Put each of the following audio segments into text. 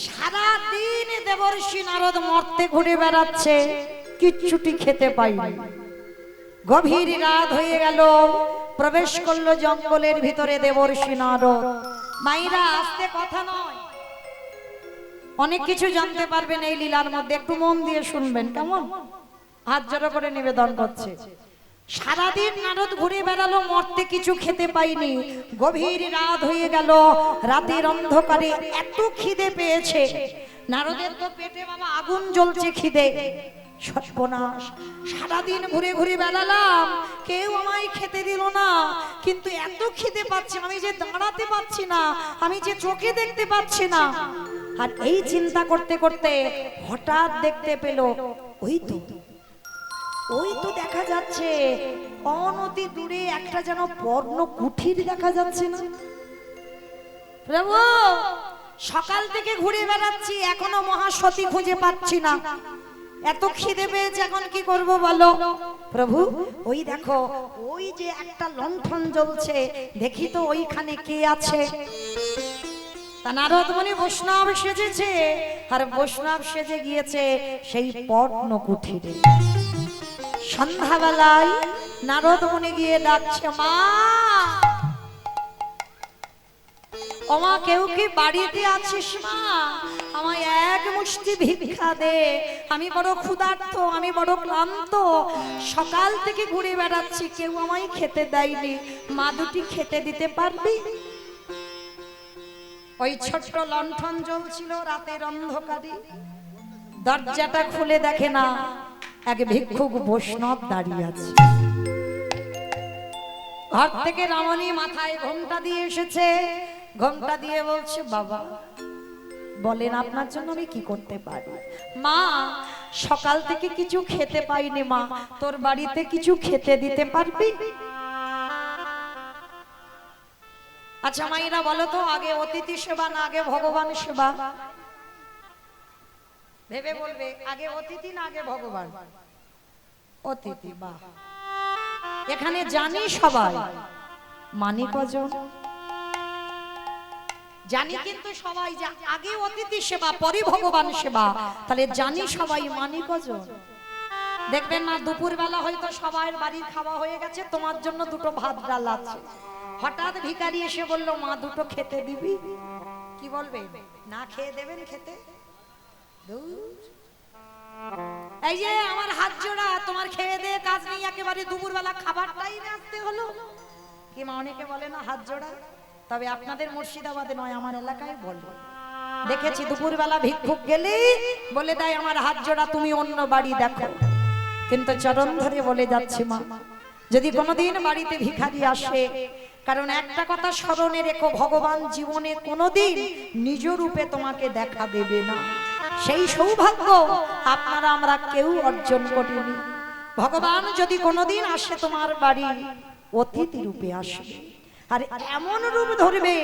সারা দিন দেবর্ষি নারদ মর্তে ঘুরে বেড়াচ্ছে, কিচ্ছুটি খেতে পায়নি। গভীর রাত হয়ে গেল, প্রবেশ করলো জঙ্গলের ভিতরে দেবর্ষি নারদ। মাইরা আসতে কথা নয়, অনেক কিছু জানতে পারবেন এই লীলার মধ্যে, একটু মন দিয়ে শুনবেন কেমন? হাত জড়ো করে নিবেদন করছে। সারাদিন নারদ ঘুরে বেড়ালো, মরতে কিছু খেতে পাইনি। গভীর রাত হয়ে গেল, রাতের অন্ধকারে এত খিদে পেয়েছে নারদের, তো পেটে বাবা আগুন জ্বলছে খিদে। সর্বনাশ, সারাদিন ঘুরে ঘুরে বেড়ালাম, কেউ আমায় খেতে দিল না, কিন্তু এত খিদে পাচ্ছে, আমি যে দাঁড়াতে পারছি না, আমি যে চোখে দেখতে পাচ্ছি না। আর এই চিন্তা করতে করতে হঠাৎ দেখতে পেল, ওই তো দেখা যাচ্ছে অনতি দূরে একটা যেন পর্ণ কুঠির দেখা যাচ্ছে না? প্রভু, সকাল থেকে ঘুরে বেড়াচ্ছি, এখনো মহাসতী খুঁজে পাচ্ছি না, এত খিদে পেয়েছে, এখন কি করব বলো? প্রভু, ওই দেখো, ওই যে একটা লণ্ঠন জ্বলছে, দেখি তো ওইখানে কে আছে। নারদ মুনি বৈষ্ণব সেজেছে, আর বৈষ্ণব সেজে গিয়েছে সেই পর্ণ কুঠিরে। সন্ধ্যাবেলায় নারদ মুনি গিয়ে ডাকছে, মা ও মা, কেউ কি বাড়িতে আছিস মা? আমায় এক মুষ্টি ভিক্ষা দে, আমি বড় ক্ষুধার্ত, আমি বড় ক্লান্ত, সকাল থেকে ঘুরে বেড়াচ্ছি, কেউ আমায় খেতে দেয়নি, মা দুটি খেতে দিতে পারবি? ওই ছোট্ট লণ্ঠন জ্বলছিল রাতের অন্ধকারে, দরজাটা খুলে দেখে না এক ভিক্ষুক বৈষ্ণব দাঁড়িয়ে আছে। ঘর থেকে রমণী মাথায় ঘোমটা দিয়ে এসেছে, ঘোমটা দিয়ে বলছে, বাবা বলেন আপনার জন্য আমি কি করতে পারি? মা, সকাল থেকে কিছু খেতে পাইনি মা, তোর বাড়িতে কিছু খেতে দিতে পারবি? আচ্ছা মাইরা বলো তো, আগে অতিথি সেবা না আগে ভগবান সেবা? ভেবে বলবে, আগে অতিথি না আগে ভগবান? অতিথি। বাহ, এখানে জানি সবাই, মানি কজন? জানি কিন্তু সবাই যে আগে অতিথি সেবা পরে ভগবান সেবা, তাহলে জানি সবাই, মানি কজন? দেখবেন না, দুপুর বেলা হয়তো সবাই বাড়ির খাওয়া হয়ে গেছে, তোমার জন্য দুটো ভাত ডাল আছে, হঠাৎ ভিখারি এসে বলল, মা দুটো খেতে দিবি? কি বলবে? না খেয়ে দেবেন খেতে? এই যে আমার হাত জোড়া, তোমার খেয়ে দে কাজ নেই, একেবারে দুপুর বেলা খাবারটাই রাখতে হলো। কি মা অনেকে বলে না হাত জোড়া? তবে আপনাদের মুর্শিদাবাদে নয়, আমার এলাকায় বলে, দেখেছি দুপুর বেলা ভিক্ষুক গেলে বলে দেয় আমার হাত জোড়া, তুমি অন্য বাড়ি দেখো। কিন্তু চরণ ধরে বলে যাচ্ছে মা, যদি কোনোদিন বাড়িতে ভিখারি আসে, কারণ একটা কথা স্মরণে রেখো, ভগবান জীবনে কোনোদিন নিজ রূপে তোমাকে দেখা দেবে না, সেই সৌভাগ্য আপনারা আমরা কেউ অর্জন করিনি। ভগবান যদি কোনোদিন আসে তোমার বাড়ি, অতিথি রূপে আসবে, আর এমন রূপ ধরবে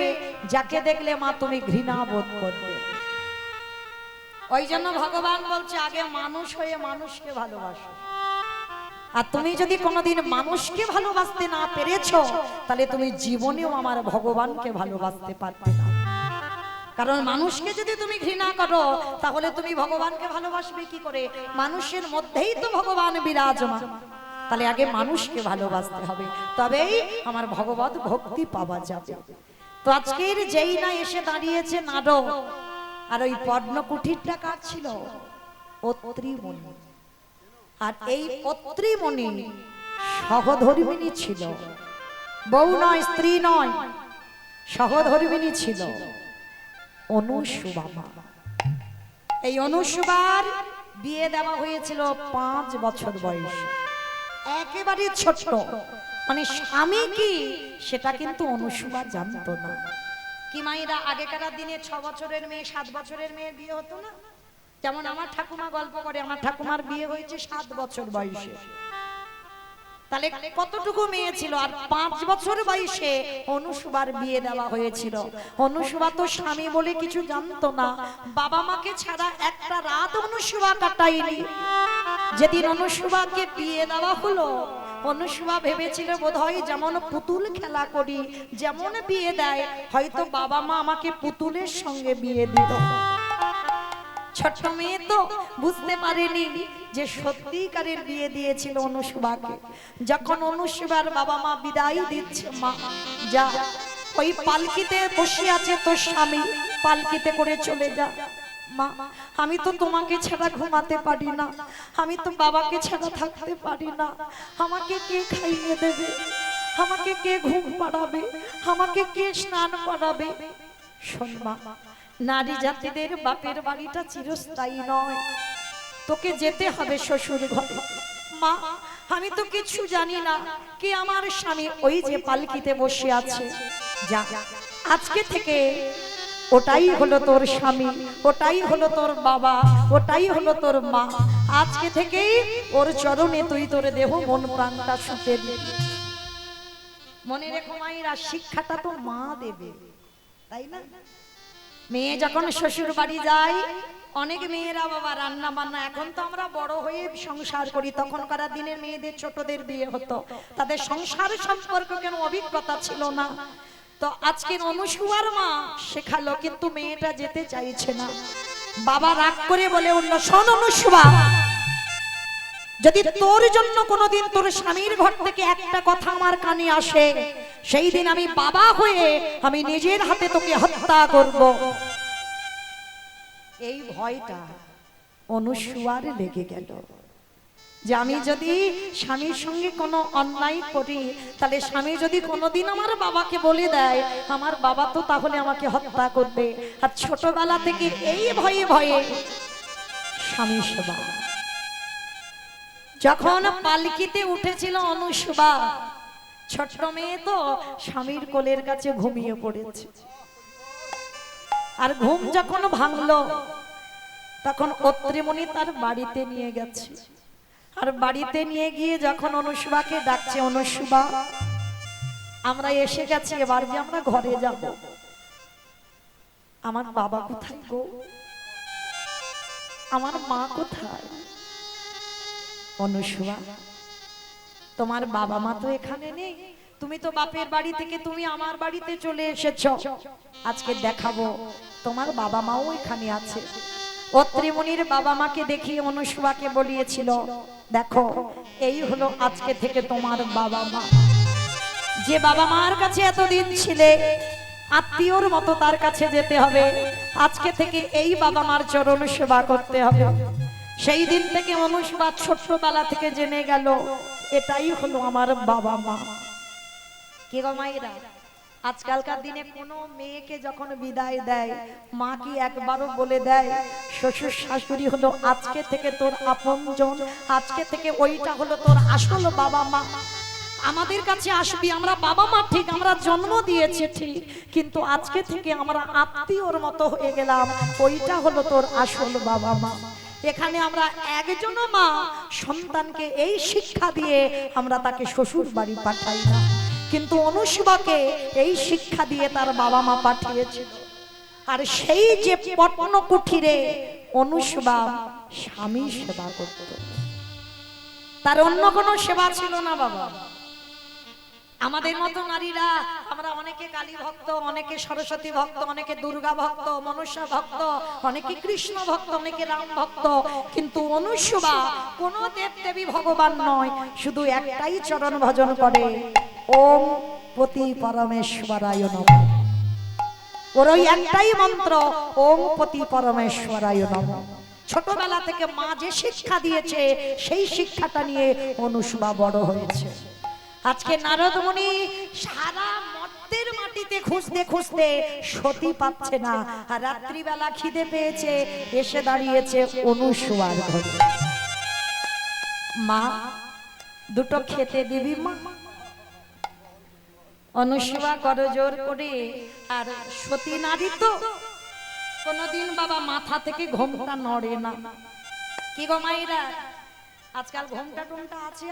যাকে দেখলে মা তুমি ঘৃণা বোধ করবে। ওই জন্য ভগবান বলছে, আগে মানুষ হয়ে মানুষকে ভালোবাসো। আর তুমি যদি কোনোদিন মানুষকে ভালোবাসতে না পেরেছো, তাহলে তুমি জীবনেও আমার ভগবানকে ভালোবাসতে পারবে না। কারণ মানুষকে যদি তুমি ঘৃণা করো, তাহলে তুমি ভগবানকে ভালোবাসবে কি করে? মানুষের মধ্যেই তো ভগবান বিরাজমান, তাহলে আগে মানুষকে ভালোবাসতে হবে, তবেই আমার ভগবত ভক্তি পাওয়া যাবে। তো আজকের যেই না এসে দাঁড়িয়েছে নারদ, আর ওই পর্ণ কুঠিরটা কার ছিল? অত্রিমণি। আর এই অত্রিমণি সহধর্মিণী ছিল, বউ নয়, স্ত্রী নয়, সহধর্মিণী ছিল অনুসুবা। এই অনুসুবার বিয়ে দেওয়া হয়েছিল 5 বছর বয়সে, একেবারে ছোট, মানে স্বামী কি সেটা কিন্তু অনুসুবা জানতো না। কি মাইরা, আগেকার দিনে 6 বছরের মেয়ে 7 বছরের মেয়ের বিয়ে হতো না? যেমন আমার ঠাকুমা গল্প করে, আমার ঠাকুমার বিয়ে হয়েছে 7 বছর বয়সে, তাহলে কতটুকু মেয়ে ছিল? আর 5 বছর বয়সে অনুসুবার বিয়ে দেওয়া হয়েছিল। অনুসুবা তো স্বামী বলে কিছু জানতো না, বাবা মাকে ছাড়া একটা রাত অনুসুবা কাটায়নি। যেদিন অনুসুবাকে বিয়ে দেওয়া হলো, অনুসুবা ভেবেছিল বোধহয় যেমন পুতুল খেলা করি, যেমন বিয়ে দেয়, হয়তো বাবা মা আমাকে পুতুলের সঙ্গে বিয়ে দিল। ছোট্ট মেয়ে তো বুঝতে পারেনি যে সত্যিকারের বিয়ে দিয়েছিল অনুসুভাকে। যখন অনুসুভার বাবা মা বিদায় দিচ্ছে, মা যা, ওই পালকিতে বসে আছে তোর স্বামী, পালকিতে করে চলে যা। মা, আমি তো তোমাকে ছাড়া ঘুমাতে পারি না, আমি তো বাবাকে ছাড়া থাকতে পারি না, আমাকে কে খাইয়ে দেবে, আমাকে কে ঘুম পাড়াবে, আমাকে কে স্নান করাবে? শোন মা, নারী জাতিদের বাপের বাড়িটা চিরস্থায়ী নয়, তোকে যেতে হবে শ্বশুর ঘরে। মা, আমি তো কিছু জানি না কে আমার স্বামী, ওই যে পালকিতে বসে আছে, যা, আজকে থেকে ওটাই হলো তোর স্বামী, ওটাই হলো তোর বাবা, ওটাই হলো তোর মা। আজকে থেকেই ওর চরণে তুই তোর দেহ মন প্রাণটা শুতে দিবি। মনে রেখো মায়েরা, শিক্ষাটা তো মা দেবে, তাই না? মেয়ে যখন শ্বশুর বাড়ি যায়, অনেক মেয়েরা বাবা রান্না বান্না, এখন তো আমরা বড় হয়ে সংসার করি, তখনকার দিনের মেয়েদের ছোটদের বিয়ে হতো, তাদের সংসার সম্পর্কে কেন অভিজ্ঞতা ছিল না। তো আজকের অনুসুয়ার মা শেখালো, কিন্তু মেয়েটা যেতে চাইছে না। বাবা রাগ করে বলে উঠল, শোন অনুসুয়া, যদি তোর জন্য কোনোদিন তোর স্বামীর ঘর থেকে একটা কথা আমার কানে আসে, সেই দিন আমি বাবা হয়ে আমি নিজের হাতে তোকে হত্যা করব। এই ভয়টা অনুসুয়ার লেগে গেল যে আমি যদি স্বামীর সঙ্গে কোনো অন্যায় করি, তাহলে স্বামী যদি কোনোদিন আমার বাবাকে বলে দেয়, আমার বাবা তো তাহলে আমাকে হত্যা করবে। আর ছোটবেলা থেকে এই ভয়ে ভয়ে স্বামী সেবা। যখন পালকিতে উঠেছিল অনুসুয়া, ছোট্ট মেয়ে তো স্বামীর কোলের কাছে ঘুমিয়ে পড়েছে। আর ঘুম যখন ভাঙলো, তখন অত্রিমণি তার বাড়িতে নিয়ে গেছে। আর বাড়িতে নিয়ে গিয়ে যখন অনুসুয়াকে ডাকছে, অনুসুয়া আমরা এসে গেছি, এবার যে আমরা ঘরে যাব, আমার বাবা কোথায় গো, আমার মা কোথায়? অনুসুয়া, তোমার বাবা মা তো এখানে নেই, তুমি তো বাপের বাড়ি থেকে তুমি আমার বাড়িতে চলে এসেছো, আজকে দেখাবো তোমার বাবা মাও এখানে আছে। অত্রিমণির বাবা মাকে দেখিয়ে অনুসুয়াকে বলিয়েছিল, দেখো এই হলো আজকে থেকে তোমার বাবা মা। যে বাবা মার কাছে এতদিন ছিলে, আত্মীয়র মতো তার কাছে যেতে হবে, আজকে থেকে এই বাবা মার চরণ সেবা করতে হবে। সেই দিন থেকে অনুসুয়া ছোট্টবেলা থেকে জেনে গেল, এটাই হলো আমার বাবা মা। কি গো মায়েরা, আজকালকার দিনে কোনো মেয়েকে যখন বিদায় দেয়, মা কি একবারও বলে দেয় শ্বশুর শাশুড়ি হলো আজকে থেকে তোর আপনজন, আজকে থেকে ওইটা হলো তোর আসল বাবা মা। আমাদের কাছে আসবি, আমরা বাবা মা ঠিক, আমরা জন্ম দিয়েছি ঠিক, কিন্তু আজকে থেকে আমরা আত্মীয়র মতো হয়ে গেলাম, ওইটা হলো তোর আসল বাবা মা। এখানে আমরা একজনও মা সন্তানকে এই শিক্ষা দিয়ে আমরা তাকে শ্বশুর বাড়ি পাঠাই না, কিন্তু অনুসুয়াকে এই শিক্ষা দিয়ে তার বাবা মা পাঠিয়েছিল। আর সেই যে পটন কুঠিরে অনুসুয়া স্বামী সেবা করত, তার অন্য কোনো সেবা ছিল না বাবা। আমাদের মতো নারীরা আমরা অনেকে কালী ভক্ত, অনেকে সরস্বতী ভক্ত, অনেকে দুর্গা ভক্ত, মনসা ভক্ত, অনেকে কৃষ্ণ ভক্ত, অনেকে রাম ভক্ত, কিন্তু অনুসুয়া কোন দেব দেবী ভগবান নয়, শুধু একটাই চরণ ভজন করে, ওম পতি পরমেশ্বরায় নমঃ। ওর ওই একটাই মন্ত্র, ওম পতি পরমেশ্বরায় নমঃ। ছোটবেলা থেকে মা যে শিক্ষা দিয়েছে, সেই শিক্ষাটা নিয়ে অনুসুয়া বড় হয়েছে। আজকে নারদ মুনি সারা মর্তের মাটিতে খুঁজতে খুঁজতে সতী পাচ্ছে না, আর রাত্রিবেলা খিদে পেয়েছে, এসে দাঁড়িয়েছে অনুসুয়ার ঘরে। মা, দুটো খেতে দিবি মা? অনুসুয়া করজোর করে, আর সতী নারী তো কোনদিন বাবা মাথা থেকে ঘোমটা নড়ে না। কি গো মায়েরা, আজকাল ঘোমটা টোমটা আছে?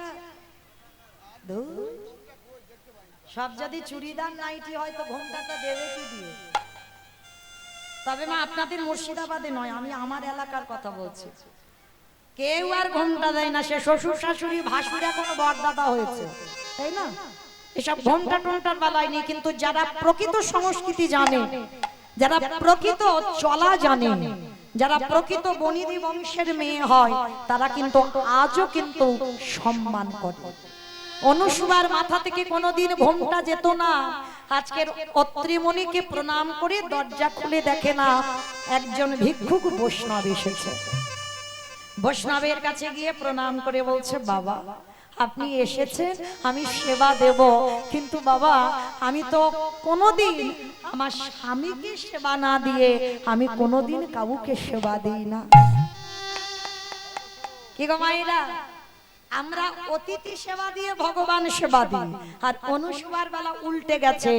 সব যদি চুড়িদার নাইটি হয় তো ঘোমটাটা দেবে কি দিয়ে? তবে মা আপনাদের মুর্শিদাবাদে নয়, আমি আমার এলাকার কথা বলছি, কেউ আর ঘোমটা দেয় না। সে শ্বশুর শাশুড়ি ভাসুর এখন বড়দাদা হয়েছে, তাই না? এসব ঘোমটা টোমটার বেলায় নেই, কিন্তু যারা প্রকৃত সংস্কৃতি জানে, যারা প্রকৃত চলা জানে, যারা প্রকৃত বনিদি বংশের মেয়ে হয় তারা কিন্তু আজও কিন্তু সম্মান করে। অনুসুবার মাথা থেকে কোনোদিন ঘোমটা যেত না। আজকের অত্রিমণিকে প্রণাম করে দরজা খুলে দেখে না একজন ভিক্ষুক বৈষ্ণব এসেছে। বৈষ্ণবের কাছে গিয়ে প্রণাম করে বলছে, বাবা আপনি এসেছেন, আমি সেবা দেব, কিন্তু বাবা আমি তো কোনোদিন আমার স্বামীকে সেবা না দিয়ে আমি কোনোদিন কাউকে সেবা দিই না। কি গো মায়েরা, আমরা অতিথি সেবা দিয়ে ভগবান সেবা দিই, আর অনুসুবার বেলা উল্টে গেছে,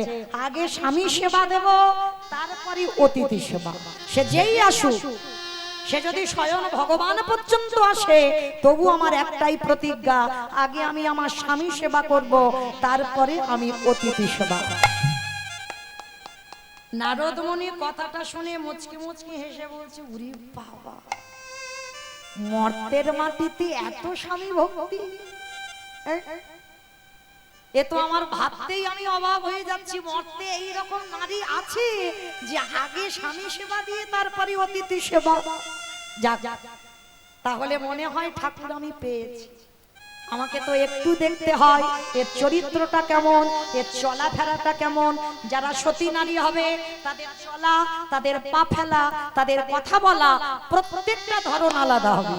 আগে স্বামী সেবা দেব তারপরে অতিথি সেবা। সে যেই আসুক, সে যদি স্বয়ং ভগবান পর্যন্ত আসে, তবু আমার একটাই প্রতিজ্ঞা, আগে আমি আমার স্বামী সেবা করব, তারপরে আমি অতিথি সেবা। নারদ মুনি কথাটা শুনে মুচকি মুচকি হেসে বলছে, উরি বাবা, মর্তের মাটিতে এত স্বামী ভক্তি, এ তো আমার ভাবতেই আমি অবাক হয়ে যাচ্ছি। মর্তে এইরকম নারী আছে যে আগে স্বামী সেবা দিয়ে তারপরে অতিথি সেবা। যাক, তাহলে মনে হয় ঠাকুর আমি পেয়েছি। আমাকে তো একটু দেখতে হয় এর চরিত্রটা কেমন, এর চলাফেরাটা কেমন। যারা সতী নারী হবে তাদের চলা, তাদের পা ফেলা, তাদের কথা বলা প্রত্যেকটা ধরন আলাদা হবে।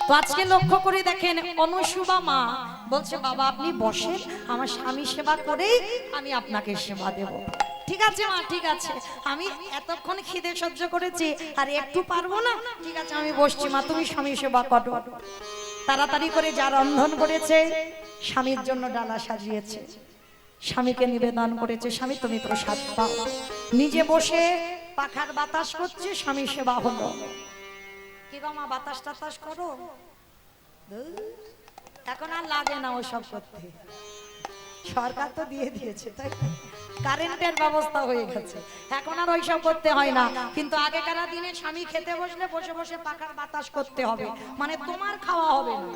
তো আজকে লক্ষ্য করে দেখেন, অনুসুবা মা বলছে, বাবা আপনি বসেন, আমার স্বামী সেবা করেই আমি আপনাকে সেবা দেব। ঠিক আছে মা, ঠিক আছে, আমি এতক্ষণ খিদে সহ্য করেছি, আর একটু পারবো না, ঠিক আছে আমি বসছি মা, তুমি স্বামী সেবা করো। তাড়াতাড়ি করে যা রন্ধন করেছে, স্বামীর জন্য ডালা সাজিয়েছে, স্বামীকে নিবেদন করেছে, স্বামী তুমি প্রসাদ পাও। নিজে বসে পাখার বাতাস করছে, স্বামী সেবা হলো। কি গো মা, বাতাস টাতাস করো? এখন আর লাগে না ওসব করতে, সরকার তো দিয়ে দিয়েছে, তাই কারেন্টের ব্যবস্থা হয়ে গেছে, এখন আর ওইসব করতে হয় না। কিন্তু আগেকার দিনে স্বামী খেতে বসলে বসে বসে পাখার বাতাস করতে হবে, মানে তোমার খাওয়া হবে না,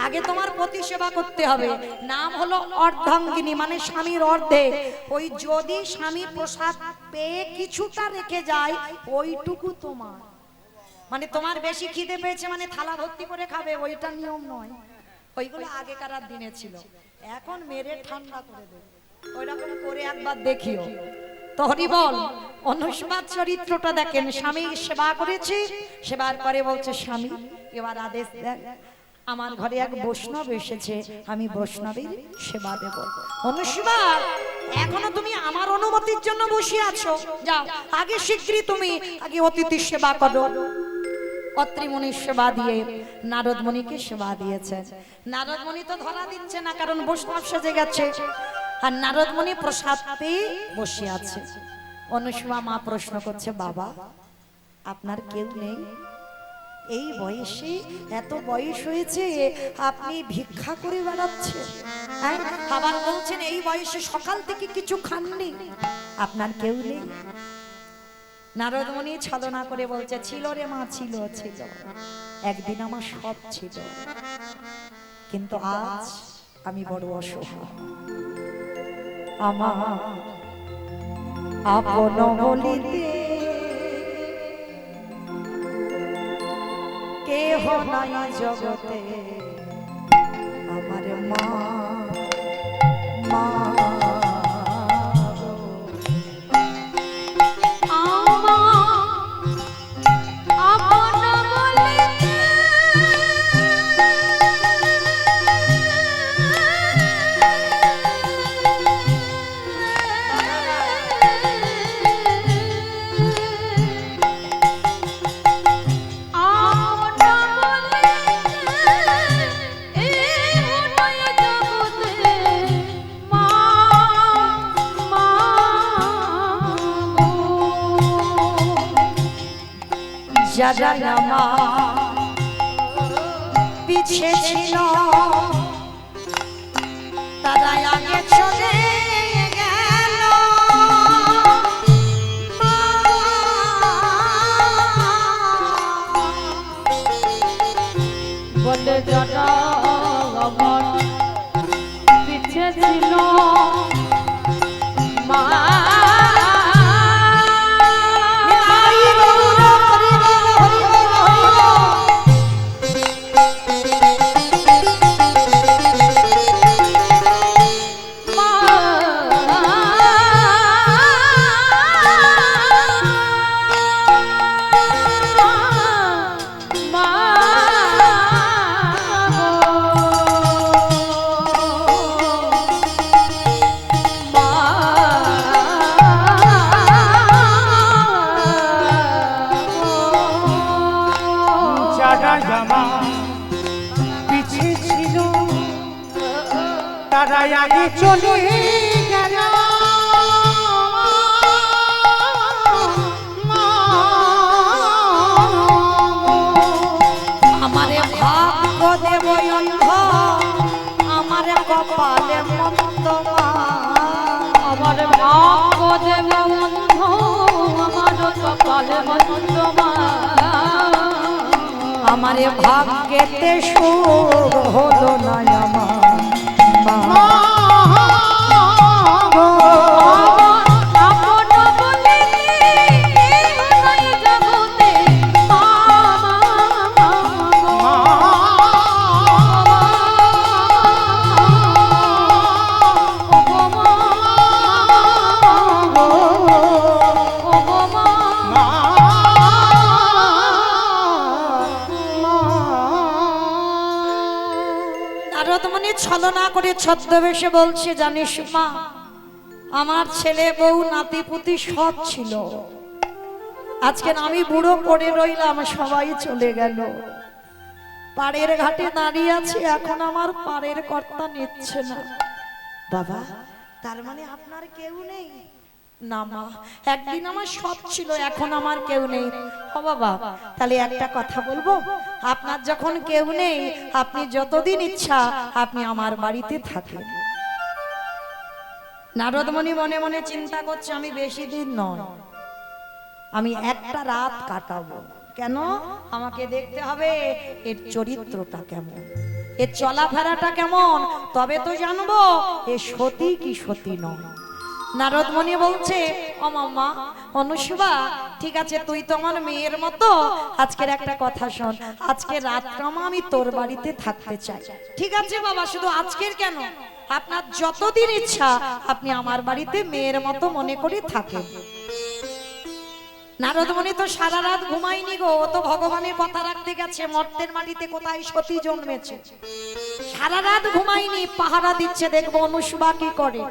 আগে তোমার প্রতি সেবা করতে হবে। নাম হলো অর্ধাঙ্গিনী, মানে স্বামীর অর্ধে। ওই যদি স্বামী প্রসাদ পেয়ে কিছুটা রেখে যায়, ওইটুকু তোমার, মানে তোমার বেশি খিদে পেয়েছে মানে থালা ভর্তি করে খাবে, ওইটা নিয়ম নয়। ওইগুলো আগেকার দিনে ছিল, এখন মেরে ঠান্ডা করে দেবে, ওইরকম করে একবার দেখিও তো। হরি বল। অনুসুবার চরিত্রটা দেখেন, স্বামী সেবা করেছে, সেবার পরে বলছে, স্বামী এবার আদেশ দেন, আমার ঘরে এক বৈষ্ণব এসেছে, আমি বৈষ্ণবের সেবা দেব। অনুসুবা, এখনো তুমি আমার অনুমতির জন্য বসে আছো, যাও আগে শীঘ্রই তুমি আগে অতিথি সেবা করো। অত্রিমণির সেবা দিয়ে নারদ মুনিকে সেবা দিয়েছে। নারদ মুনি তো ধরা দিচ্ছে না, কারণ বৈষ্ণব সেজে গেছে, আর নারদ মুনি প্রসাদ পেয়ে বসে আছে। অনুসুয়া মা প্রশ্ন করছে, বাবা আপনার কেউ নেই? এই বয়সে, এত বয়স হয়েছে, আপনি ভিক্ষা করে বেড়াচ্ছেন, আবার বলছেন এই বয়সে সকাল থেকে কিছু খাননি, আপনার কেউ নেই? নারদ মুনি ছলনা করে বলছে, ছিল রে মা, ছিল ছিল, একদিন আমার সব ছিল, কিন্তু আজ আমি বড় অসহায়, আমার আপন বলিতে কেহ নাই জগতে, আমার মা মা যারা আমার পিছে ছিল তারা আগে চলে গেল, বলে যারা আমার পিছে ছিল মা যারা আমার পিছে ছিল তারা আগে চলে গেল। আমারে ভাগ্য দেব অন্ধ, আমারে কপালে মন্দ মা। আমার ভাগ্য দেব অন্ধ, আমার কপালে মন্দ মা। আমারে ভাগ্যেতে সুখ হলো না আমার মা। ছলনা করে ছদ্মবেশে বলছে, জানিস মা, আমার ছেলে বউ নাতি পুতি সব ছিল, আজকে আমি বুড়ো পড়ে রইলাম, সবাই চলে গেল, পাড়ের ঘাটে দাঁড়িয়ে আছি, এখন আমার পাড়ের কর্তা নিচ্ছে না। বাবা, তার মানে আপনার কেউ নেই? না মা, একদিন আমার সব ছিল, এখন আমার কেউ নেই। ও বাবা, তাহলে একটা কথা বলবো, আপনার যখন কেউ নেই, আপনি যতদিন ইচ্ছা আপনি আমার বাড়িতে থাকেন। নারদমণি মনে মনে চিন্তা করছে, আমি বেশি দিন নয়, আমি একটা রাত কাটাবো। কেন? আমাকে দেখতে হবে এর চরিত্রটা কেমন, এর চলাফেরাটা কেমন, তবে তো জানবো এ সতী কি সতী নয়। নারদমণি বলছে, ও মাম্মা অনুসুবা, ঠিক আছে, তুই তো আমার মেয়ের মতো, আজকের একটা কথা শোন, আজকে রাতটা আমি তোর বাড়িতে থাকতে চাই। ঠিক আছে বাবা, শুধু আজকের কেন, আপনার যতদিন ইচ্ছা আপনি আমার বাড়িতে মেয়ের মতো মনে করে থাকেন। নারদমণি তো সারা রাত ঘুমায়নি গো, ও তো ভগবানের কথা রাখতে গেছে, মর্তের মাটিতে কোথায় সতী জন্মেছে, সারা রাত ঘুমায়নি, পাহারা দিচ্ছে, দেখবো অনুসুবা কি করে।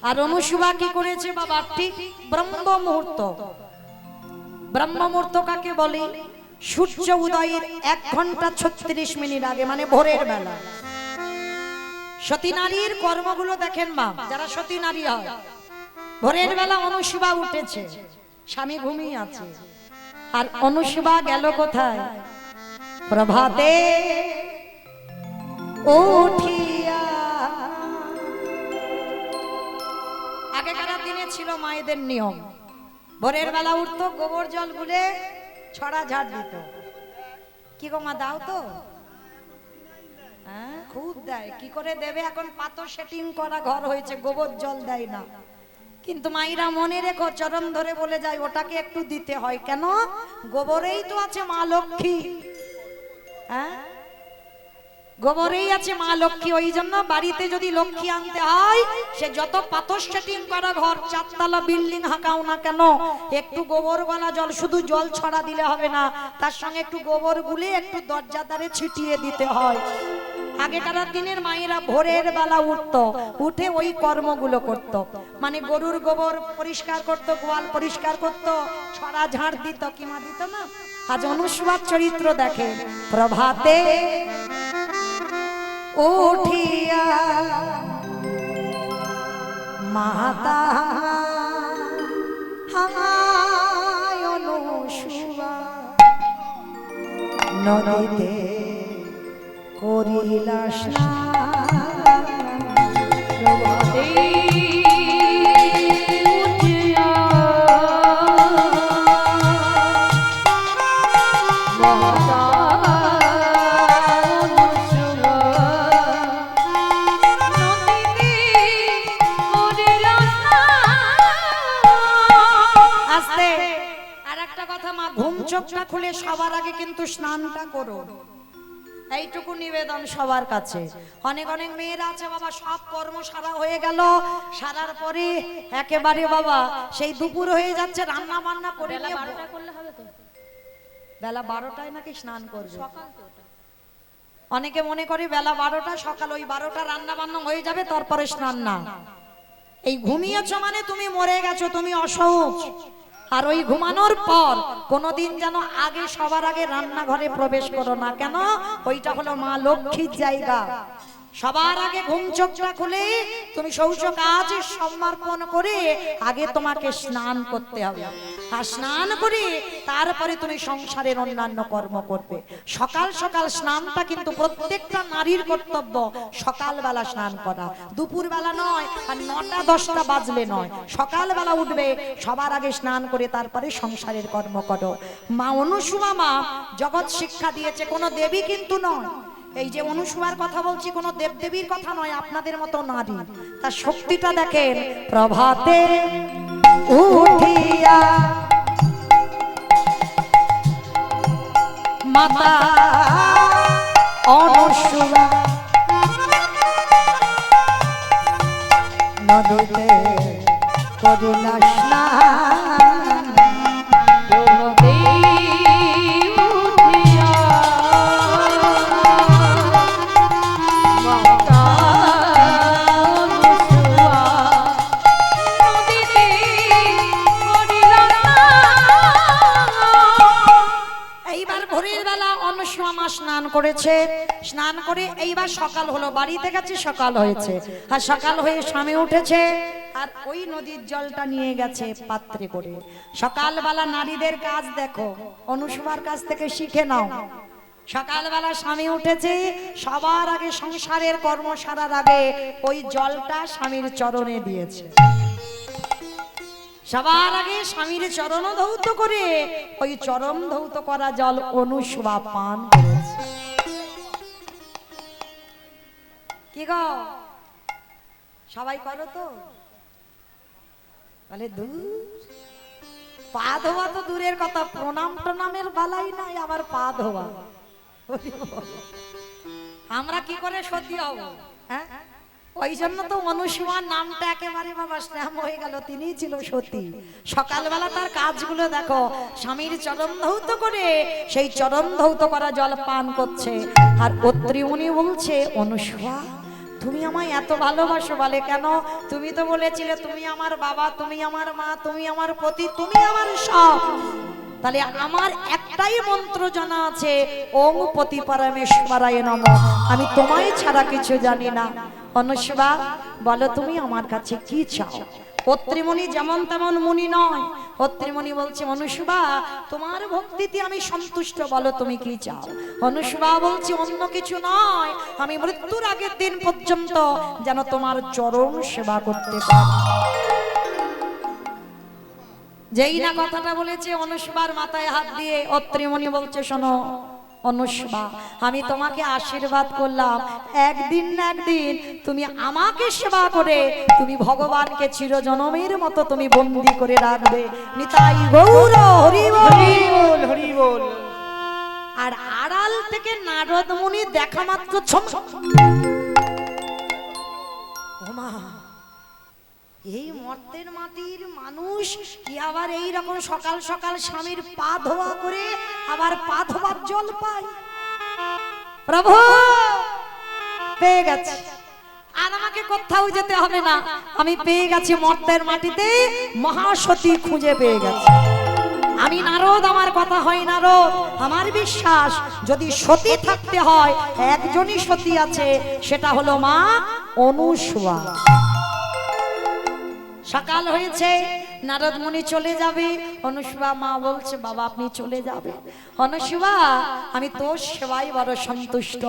আর অনুসুবা কি করেছে বাবা, ঠিক ব্রহ্ম মুহূর্ত। ব্রহ্ম মুহূর্ত কাকে বলে? সূর্য উদয়ের 1 ঘন্টা 36 মিনিট আগে, মানে ভোরের বেলা। সতী নারীর কর্মগুলো দেখেন মা, যারা সতী নারী হয়, ভোরের বেলা অনুসুবা উঠেছে, স্বামী ঘুমিয়ে আছে, আর অনুসুবা গেল কোথায়? প্রভাতে উঠিয়া। আগেকার দিনে ছিল মায়েদের নিয়ম, ভোরের বেলা উঠতো, গোবর জল গুলে ছড়া ঝাড় দিত। কি গো মা, দাও তো? হ্যাঁ, খুব দেয়। কি করে দেবে, এখন পাথর সেটিং করা ঘর হয়েছে, গোবর জল দেয় না। কিন্তু মাইরা মনে রেখো, চরণ ধরে বলে যায়, ওটাকে একটু দিতে হয়। কেন? গোবরেই তো আছে মা লক্ষ্মী। হ্যাঁ, গোবরেই আছে মা লক্ষ্মী। ওই জন্য বাড়িতে যদি লক্ষ্মী আনতে হয়, সে যত পাথর সেটিং করা ঘর, 4 তলা বিল্ডিং হাঁকাও না কেন, একটু গোবর গলা জল, শুধু জল ছড়া দিলে হবে না, তার সঙ্গে একটু গোবর গুলে একটু দরজাদারে ছিটিয়ে দিতে হয়। আগেকার দিনের মায়েরা ভোরের বেলা উঠতো, উঠে ওই কর্মগুলো করত, মানে গরুর গোবর পরিষ্কার করত, গোয়াল পরিষ্কার করত, ছড়া ঝাড় দিত। কি মা দিত না? আজ অনুসুবার চরিত্র দেখে, প্রভাতে উঠিয়া মাতা হায় অনুসুবা নদীতে করিলা স্নান। প্রভাতে উঠিয়া মাতা অনুসুবা নদীতে করিলা স্নান। আস্তে, আর একটা কথা মা, ঘুম চোখটা খুলে সবার আগে কিন্তু স্নানটা করো, এইটুকু নিবেদন সবার কাছে। অনেক অনেক মেয়েরা আছে বাবা, সব কর্ম সারা হয়ে গেল, সারার পরে একেবারে বাবা সেই দুপুর হয়ে যাচ্ছে, রান্না বান্না করে বেলা নিয়ে 12টা করলে হবে তো? বেলা 12টায় নাকি স্নান করবে। সকাল তো ওটা। অনেকে মনে করে বেলা 12টা, সকাল ওই 12টা রান্না বান্না হয়ে যাবে, তারপরে স্নান। না, এই ঘুমিয়েছো মানে তুমি মরে গেছো, তুমি অসহজ। আর ওই ঘুমানোর পর কোনোদিন যেন আগে সবার আগে রান্নাঘরে প্রবেশ করো না। কেন? ওইটা হলো মা লক্ষ্মীর জায়গা। সবার আগে ঘুম চোখটা খুলে তুমি শৌচ কাজ সমর্পণ করে আগে তোমাকে স্নান করতে হবে, আর স্নান করে তারপরে তুমি সংসারের অন্যান্য কর্ম করবে। সকাল সকাল স্নানটা কিন্তু প্রত্যেকটা নারীর কর্তব্য। সকালবেলা স্নান করা, দুপুরবেলা নয়, আর 9টা 10টা বাজলে নয়, সকালবেলা উঠবে, সবার আগে স্নান করে তারপরে সংসারের কর্ম করো। মা অনুসুয়া মা জগৎ শিক্ষা দিয়েছে, কোনো দেবী কিন্তু নয়। এই যে অনুসুয়ার কথা বলছি, কোনো দেবদেবীর কথা নয়, আপনাদের মতো নারী। তার শক্তিটা দেখেন, প্রভাতে উঠিয়া মাতা অনুসুয়া নদীতে করিলা স্নান। প্রভাতে উঠিয়া মাতা অনুসুয়া নদীতে করিলা স্নান। এইবার ভোরের বেলা অনুসুয়া মা স্নান করেছে, স্নান করে এইবার সকাল হলো, বাড়িতে গেছে সকাল হয়েছে, আর সকাল হয়ে স্বামী উঠেছে, আর ওই নদীর জলটা নিয়ে গেছে পাত্রে করে। সকালবেলা নারীদের কাজ দেখো, অনুসুয়ার কাছ থেকে শিখে নাও। সকালবেলা স্বামী উঠেছে, সবার আগে সংসারের কর্ম সারার আগে ওই জলটা স্বামীর চরণে দিয়েছে। সবার আগে স্বামীর চরণ ধৌত করে ওই চরণ ধৌত করা জল অনুসুয়া পান করেছে। কি গো, সবাই করো তো? বলে দূর, পা ধোয়া তো দূরের কথা, প্রণাম টনামের বালাই নাই, আবার পা ধোয়া। আমরা কি করে সতী হব? হ্যাঁ, ওই জন্য তো অনুসুয়ার নামটা একেবারে বাবা স্নেহ হয়ে গেল, তিনিই ছিল সতী। সকালবেলা তার কাজগুলো দেখো, স্বামীর চরণ ধৌত করে সেই চরণ ধৌত করা জল পান করছে। আর অত্রিমুনি বলছে, অনুসুয়া তুমি আমায় এত ভালোবাসো? বলে কেন? তুমি তো বলেছিলে তুমি আমার বাবা, তুমি আমার মা, তুমি আমার পতি, তুমি আমার সব। তাহলে আমার একটাই মন্ত্র জানা আছে, ওং পতি পরমেশ্বরায় নমঃ। আমি তোমায় ছাড়া কিছু জানি না। অনুসুয়া বলো তুমি আমার কাছে কি চাও? অত্রিমুনি যেমন তেমন মুনি নয়। অত্রিমুনি বলছে, অনুসুয়া তোমার ভক্তিতে আমি সন্তুষ্ট, বলো তুমি কি চাও? অনুসুয়া বলছে, অন্য কিছু নয়, আমি মৃত্যুর আগের দিন পর্যন্ত যেন তোমার চরণ সেবা করতে পারি। যেই না কথাটা বলেছে, অনুসুয়ার মাথায় হাত দিয়ে অত্রিমুনি বলছে, শোনো অনুসুয়া, আমি তোমাকে আশীর্বাদ করলাম, একদিন না একদিন তুমি আমাকে সেবা করে তুমি ভগবানকে চিরজনমের মতো তুমি বন্দী করে রাখবে। নিতাই গৌর হরি বল, হরি বল। আর আড়াল থেকে নারদ মুনি দেখা মাত্র ওমা, এই মর্তের মাটির মানুষ কি আবার এই রকম সকাল সকাল স্বামীর পা ধোয়া করে আবার পা ধোয়ার জল পায়? প্রভু পেয়ে গেছে, আর আমাকে কোথাও যেতে হবে না, আমি পেয়ে গেছি মর্তের মাটিতে মহাসতী খুঁজে পেয়ে গেছে। আমি নারদ, আমার কথা হয় নারদ, আমার বিশ্বাস যদি সতী থাকতে হয় একজনই সতী আছে, সেটা হলো মা অনুসুয়া। সকাল হয়েছে, নারদ মুনি চলে যাবে, অনুসুয়া মা বলছে, বাবা আপনি চলে যাবে। অনুসুয়া আমি তোর সেবায় বড় সন্তুষ্ট,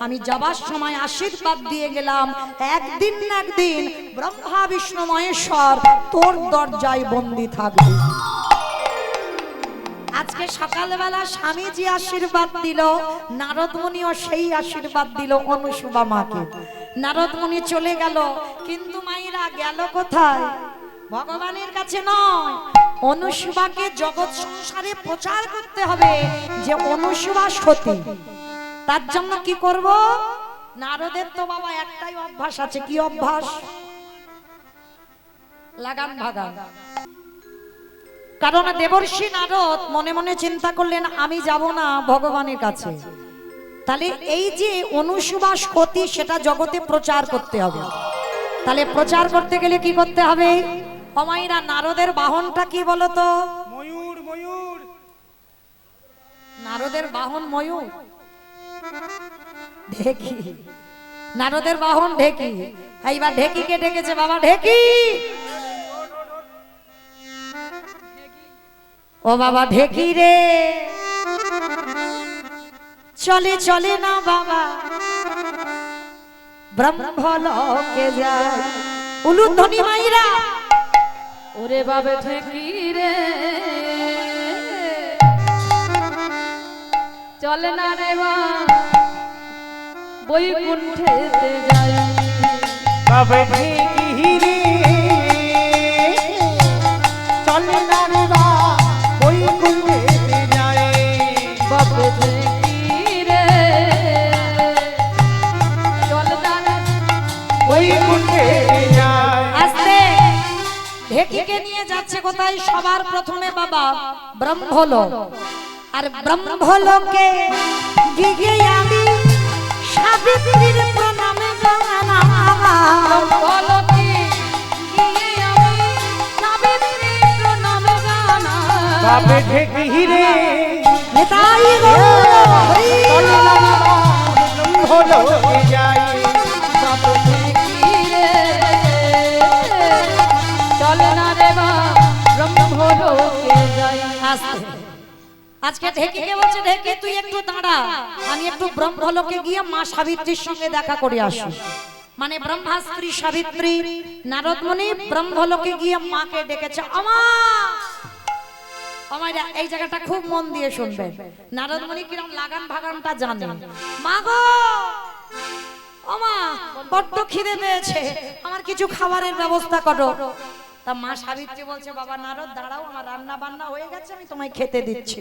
আমি যাবার সময় আশীর্বাদ দিয়ে গেলাম, একদিন না একদিন ব্রহ্মা বিষ্ণু মহেশ্বর তোর দরজায় বন্দী থাকবে। আজকে সকালবেলা স্বামী যে আশীর্বাদ দিল, নারদ মুনিও সেই আশীর্বাদ দিল অনুসুয়া মাকে। নারদ মুনি চলে গেল, কিন্তু মায়েরা গেল কোথায়? ভগবানের কাছে নয়, অনুসুয়াকে জগৎ সংসারে প্রচার করতে হবে যে অনুসুয়া সতী। তার জন্য কি করব? নারদের তো বাবা একটাই অভ্যাস আছে, কি অভ্যাস? লাগান ভাগান। কারণ দেবর্ষি নারদ মনে মনে চিন্তা করলেন, আমি যাব না ভগবানের কাছে, তাহলে এই যে অনুসুয়া সতী সেটা জগতে প্রচার করতে হবে। তাহলে প্রচার করতে গেলে কি করতে হবে? অমাইরা নারদের বাহনটা কি বলতো? নারদের বাহন ময়ূর, ঢেকি, নারদের বাহন ঢেকি। এইবার ঢেকিকে ডেকেছে, বাবা ঢেকি, ও বাবা ঢেকি রে, চলে চলে না বাবা ব্রহ্মলোকে যায়। উলুধ্বনি মাইরা, ওরে বাবে ঠেকি রে, চলে না রে বা বৈকুণ্ঠেতে যাই। বাবে ঢেকি রে, চলে না রে বা বৈকুণ্ঠেতে যায়। বাবে ঠেকি রে, চলে না রে বৈকুণ্ঠেতে যায়। আস্তে ঢেকিকে নিয়ে যাচ্ছে কোথায়? সবার প্রথমে বাবা ব্রহ্মলোক। আর ব্রহ্মলোকে গিয়ে আমি সাবিত্রীর প্রণামে জানালাম। বলো কি গিয়ে আমি সাবিত্রীর প্রণামে জানাই। বাবে ঢেকি রে, নেতাই গো হরি চলে না রে বা ব্রহ্মলোকে যায়। বাবে ঠেকি রে, চলে না রে বা ব্রহ্মলোকে যাই। আস্তে। আজকে ঢেকিকে বলছে, ঢেকি তুই একটু দাঁড়া, আমি একটু ব্রহ্মলোকে গিয়ে মা সাবিত্রীর সঙ্গে দেখা করে আসি। মানে ব্রহ্মাস্ত্রী সাবিত্রী নারদ মুনি ব্রহ্মলোকে গিয়ে মাকে ডেকেছে। আমার এই জায়গাটা খুব মন দিয়ে শুনবেন। নারদ মুনি কিরম লাগান ভাগানটা জানে। মা গো, ও মা, বড্ড খিদে পেয়েছে, আমার কিছু খাবারের ব্যবস্থা করো। তা মা সাবিত্রী বলছে, বাবা নারদ দাঁড়াও, আমার রান্না বান্না হয়ে গেছে, আমি তোমায় খেতে দিচ্ছি।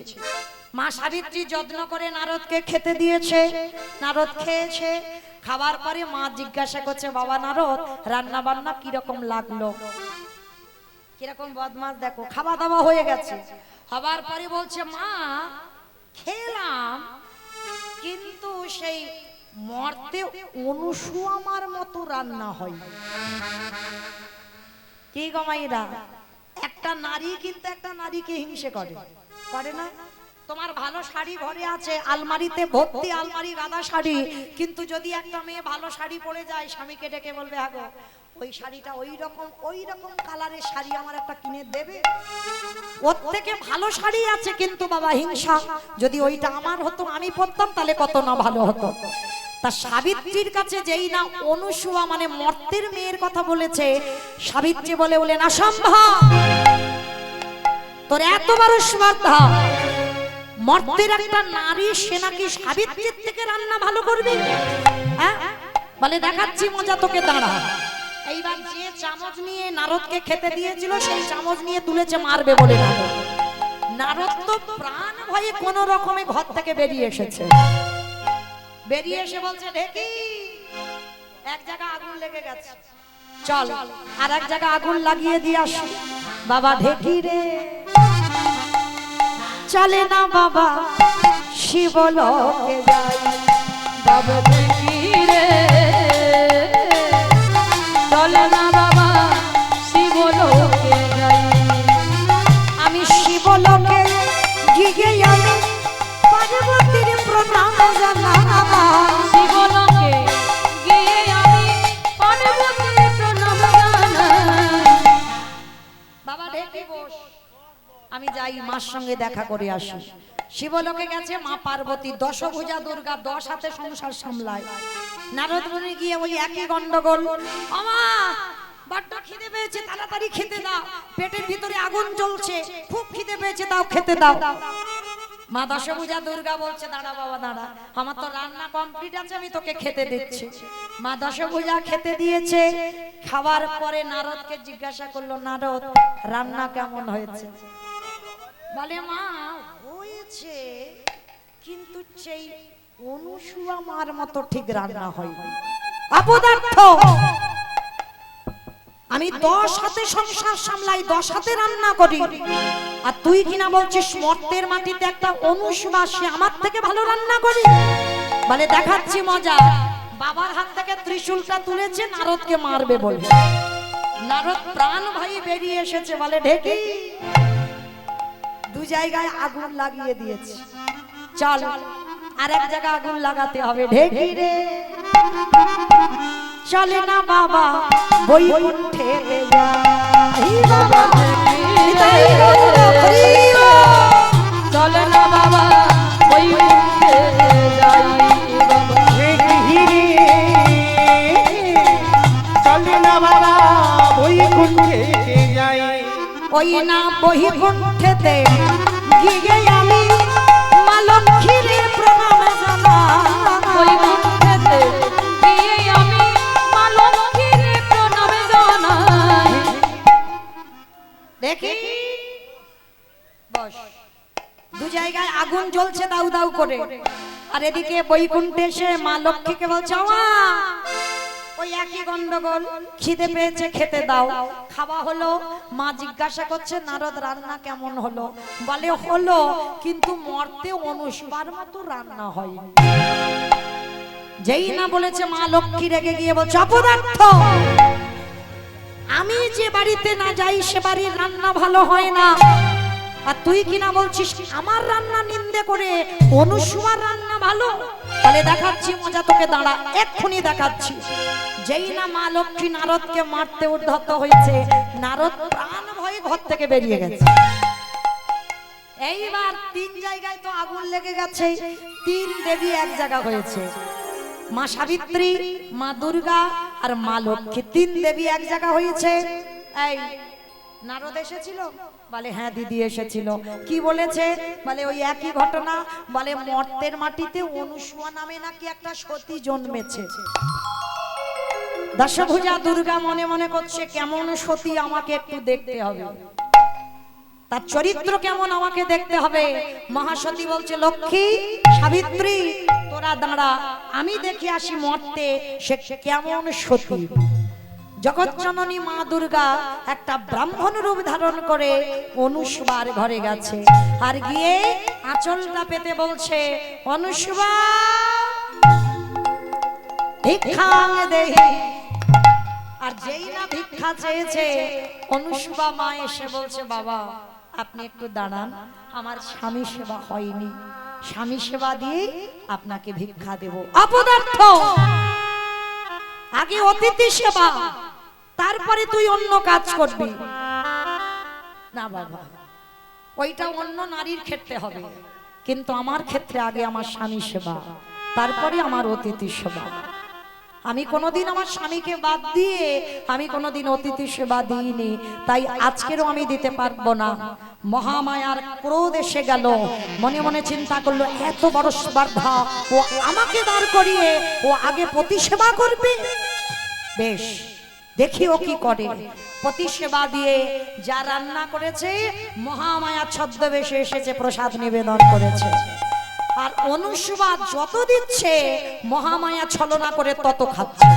মা সাবিত্রী যত্ন করে নারদকে খেতে দিয়েছে। নারদ খেয়েছে। খাবার পরে মা জিজ্ঞাসা করছে, বাবা নারদ রান্না বান্না কিরকম লাগলো? কিরকম বদমাস দেখো, খাওয়া দাওয়া হয়ে গেছে। হবার পরে বলছে, মা খেলাম, কিন্তু সেই মর্তে অনুসুয়ামার মতো রান্না হয়। কি গো মাইরা, একটা নারী কিন্তু একটা নারীকে হিংসে করে, করে না? তোমার ভালো শাড়ি ঘরে আছে, আলমারিতে ভর্তি আলমারি গাদা শাড়ি, কিন্তু যদি একটা মেয়ে ভালো শাড়ি পরে যায়, স্বামীকে ডেকে বলবে, হ্যাঁ গো ওই শাড়িটা ওই রকম কালারের শাড়ি আমার একটা কিনে দেবে। ওর থেকে ভালো শাড়ি আছে, কিন্তু বাবা হিংসা, যদি ওইটা আমার হতো, আমি পরতাম, তাহলে কত না ভালো হতো। তা সাবিত্রীর কাছে যেই না অনুসুয়া মানে মর্তের মেয়ের কথা বলেছে, সাবিত্রী বলেন অসম্ভব, তোর এত বড় স্পর্ধা, মর্তের একটা নারী সে নাকি সাবিত্রীর থেকে রান্না ভালো করবে? হ্যাঁ, বলে দেখাচ্ছি মজা তোকে, দাঁড়া। এইবার যে চামচ নিয়ে নারদকে খেতে দিয়েছিল, সেই চামচ নিয়ে তুলেছে মারবে বলে। নারদ তো প্রাণ ভয়ে কোন রকমে ঘর থেকে বেরিয়ে এসেছে। বেরিয়ে এসে বলছে, ঢেকি এক জায়গা আগুন লেগে গেছে, চল আর এক জায়গা আগুন লাগিয়ে দিয়ে আসি। বাবা ঢেকি রে, চলে না বাবা শিবলোকে যাই। বাবে ঠেকি রে, চলে না বাবা শিবলোকে যাই। আমি শিবলোকে গিয়ে আমি পার্বতীর প্রণাম জানাই। শিবলোকে গিয়ে আমি পার্বতীর প্রণাম জানাই। বাবা ঢেকি বস, আমি যাই মার সঙ্গে দেখা করে আসি। শিবলোকে গেছে মা পার্বতী, দশভুজা দুর্গা, 10 হাতে সংসার সামলায়। নারদ মুনি গিয়ে ওই একই গন্ডগোল, আমা বড্ড খিদে পেয়েছে, তাড়াতাড়ি খেতে দাও, পেটের ভিতরে আগুন জ্বলছে, খুব খিদে পেয়েছে, দাও খেতে দাও। মা দশভুজা দুর্গা বলছে, দাঁড়া বাবা দাঁড়া, আমার তো রান্না কমপ্লিট আছে, আমি তোকে খেতে দিচ্ছি। মা দশভুজা খেতে দিয়েছে। খাওয়ার পরে নারদকে জিজ্ঞাসা করলো, নারদ রান্না কেমন হয়েছে? বলে, মা হয়েছে, কিন্তু সেই অনুসুয়া মার মতো ঠিক রান্না হয়নি। অপদার্থ, আমি 10 হাতে সংসার সামলাই, 10 হাতে রান্না করি, আর তুই কিনা বলছিস মর্তের মাটিতে একটা অনুসুয়া সে আমার থেকে ভালো রান্না করি। বলে দেখাচ্ছি মজা। বাবার হাত থেকে ত্রিশূলটা তুলেছে নারদকে মারবে বলে। নারদ প্রাণ ভাই বেরিয়ে এসেছে। বলে ঢেকি, দু জায়গায় আগুন লাগিয়ে দিয়েছে। চল আর এক জায়গা আগুন লাগাতে হবে ঢেকি রে চলে না বাবা বৈকুণ্ঠে যাই বাবা নিতাই গৌর হরি বল। চলে না বাবা বৈকুণ্ঠে যাই বাবা হিরে চলে না বাবা বৈকুণ্ঠে যাই ওই না বৈকুণ্ঠেতে গিয়ে আমি মা লক্ষ্মীর প্রণাম জানাই বৈকুণ্ঠেতে গিয়ে আমি মা লক্ষ্মীর প্রণাম জানাই। দেখি বস দু জায়গায় আগুন জ্বলছে দাউ দাউ করে আর এদিকে বৈকুণ্ঠে এসে মা লক্ষ্মীকে বলছে মা ওই একই গন্ডগোল খিদে পেয়েছে খেতে দাও খাওয়া হলো মা জিজ্ঞাসা করছে নারদ রান্না কেমন হলো বলে হলো কিন্তু মরতে অনুষ্বার মতো রান্না হয়নি যেই না বলেছে মা লক্ষ্মী রেগে গিয়ে বলছে অপদার্থ আমি যে বাড়িতে না যাই সে বাড়ির রান্না ভালো হয় না আর তুই কিনা বলছিস আমার রান্না নিন্দে করে অনুসুমার রান্না ভালো তাহলে দেখাচ্ছি মজা তোকে দাঁড়া এক্ষুনি দেখাচ্ছি যেই না মা লক্ষ্মী নারদকে মারতে উদ্ধত হয়েছে নারদ প্রাণ ভয়ে ঘর থেকে বেরিয়ে গেছে এইবার তিন জায়গায় তো আগুন লেগে গেছে তিন দেবী এক জায়গা হয়েছে মা সাবিত্রী মা দুর্গা আর মা লক্ষ্মী তিন দেবী এক জায়গা হয়েছে এই নারদ এসেছিল বলে হ্যাঁ দিদি এসেছিল কি বলেছে বলে ওই একই ঘটনা বলে মর্তের মাটিতে অনুসুয়া নামে নাকি একটা সতী জন্মেছে দশভুজা দুর্গা মনে মনে করছে কেমন সতী আমাকে একটু দেখতে হবে তার চরিত্র কেমন আমাকে দেখতে হবে মহাসতী বলছে লক্ষ্মী সাবিত্রী তোরা দাঁড়া আমি দেখে আসি মর্তে সে কেমন সতী জগৎজননী মা দুর্গা একটা ব্রাহ্মণ রূপ ধারণ করে অনুসুবার ঘরে গেছে আর গিয়ে আঁচলটা পেতে বলছে অনুসুবা ভিক্ষাং দেহি আর যেই না ভিক্ষা চেয়েছে অনুসুবা মা এসে বলছে বাবা আপনি একটু দাঁড়ান আমার স্বামী সেবা হয়নি স্বামী সেবা দিয়ে আপনাকে ভিক্ষা দেব অপদার্থ আগে অতিথি সেবা তারপরে তুই অন্য কাজ করবি না বাবা ওইটা অন্য নারীর ক্ষেত্রে হবে কিন্তু আমার ক্ষেত্রে আগে আমার স্বামী সেবা তারপরে আমার অতিথি সেবা আমি কোনোদিন আমার স্বামীকে বাদ দিয়ে আমি কোনোদিন অতিথি সেবা দিইনি তাই আজকেরও আমি দিতে পারবো না মহামায়ার ক্রোধ এসে গেল মনে মনে চিন্তা করলো এত বড় স্পর্ধা ও আমাকে দাঁড় করিয়ে ও আগে পতি সেবা করবে বেশ দেখি ও কি করে পতি সেবা দিয়ে যা রান্না করেছে মহামায়া ছদ্মবেশে এসেছে প্রসাদ নিবেদন করেছে আর অনুসুবা যত দিচ্ছে মহামায়া ছলনা করে তত খাচ্ছে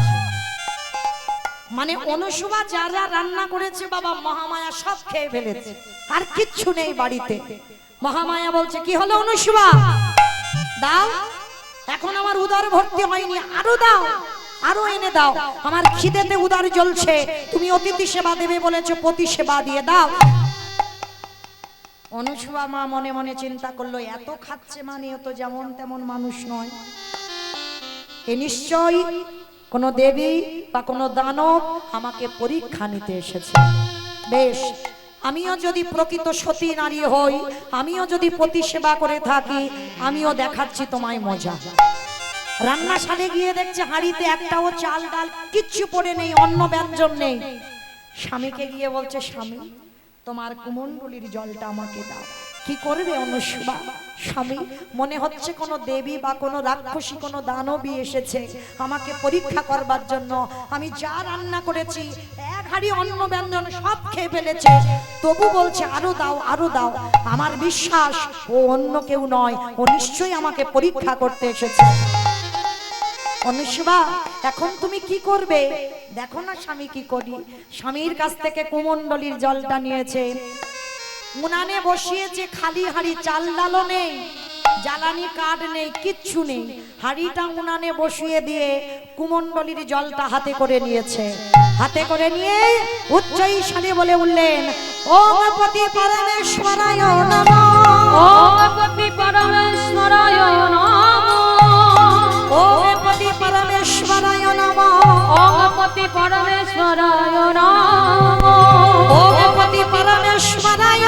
মানে অনুসুবা যা যা রান্না করেছে বাবা মহামায়া সব খেয়ে ফেলেছে আর কিচ্ছু নেই বাড়িতে মহামায়া বলছে কি হলো অনুসুবা দাও এখন আমার উদর ভর্তি হয়নি আরো দাও আরো এনে দাও আমার খিদেতে উদর জ্বলছে তুমি অতিথি সেবা দেবে বলেছো পতি সেবা দিয়ে দাও অনুসুয়া মা মনে মনে চিন্তা করলো এত খাচ্ছে মানে ও তো যেমন তেমন মানুষ নয় এ নিশ্চয়ই কোন দেবী বা কোন দানব আমাকে পরীক্ষা নিতে এসেছে বেশ আমিও যদি প্রকৃত সতী নারী হই আমিও যদি পতি সেবা করে থাকি আমিও দেখাচ্ছি তোমায় মজা রান্নাশালে গিয়ে দেখছে হাঁড়িতে একটাও চাল ডাল কিচ্ছু পড়ে নেই অন্ন ব্যঞ্জন নেই স্বামীকে গিয়ে বলছে স্বামী তোমার কুমণ্ডলীর জলটা আমাকে দাও কি করবে অনুসুবা স্বামী মনে হচ্ছে কোনো দেবী বা কোনো রাক্ষসী কোনো দানবী এসেছে আমাকে পরীক্ষা করবার জন্য আমি যা রান্না করেছি এক হাঁড়ি অন্ন ব্যঞ্জন সব খেয়ে ফেলেছে তবু বলছে আরো দাও আরো দাও আমার বিশ্বাস ও অন্য কেউ নয় ও নিশ্চয়ই আমাকে পরীক্ষা করতে এসেছে অনুসুবা এখন তুমি কি করবে দেখো না স্বামী কি করি স্বামীর কাছ থেকে কুমণ্ডলীর জলটা নিয়েছে উনানে বসিয়েছে খালি হাঁড়ি চাল ডালও নেই জ্বালানি কাঠ নেই কিচ্ছু নেই হাঁড়িটা উনানে বসিয়ে দিয়ে কুমণ্ডলীর জলটা হাতে করে নিয়েছে হাতে করে নিয়ে উচ্চ স্বরে বলে উঠলেন ওম পতি পরমেশ্বরায় নমঃ ওম পতি পরমেশ্বরায় পতি পরমেশ্বরায় নমঃ। ওম পতি পরমেশ্বরায়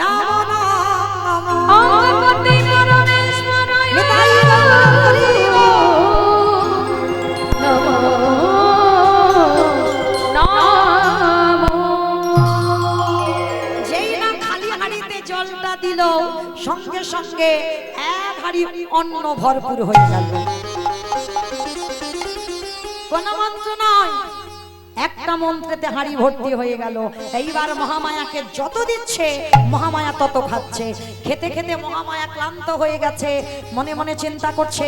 নমো নমঃ। ওম পতি পরমেশ্বরায় নিতাই গৌর যেই না খালি হাঁড়িতে জলটা দিল, সঙ্গে সঙ্গে এক হাঁড়ি অন্ন ভরপুর হয়ে গেল। কোন মন্ত্র নয়, একটা মন্ত্রেতে হাঁড়ি ভর্তি হয়ে গেল। এইবার মহামায়াকে যত দিচ্ছে মহামায়া তত খাচ্ছে। খেতে খেতে মহামায়া ক্লান্ত হয়ে গেছে, মনে মনে চিন্তা করছে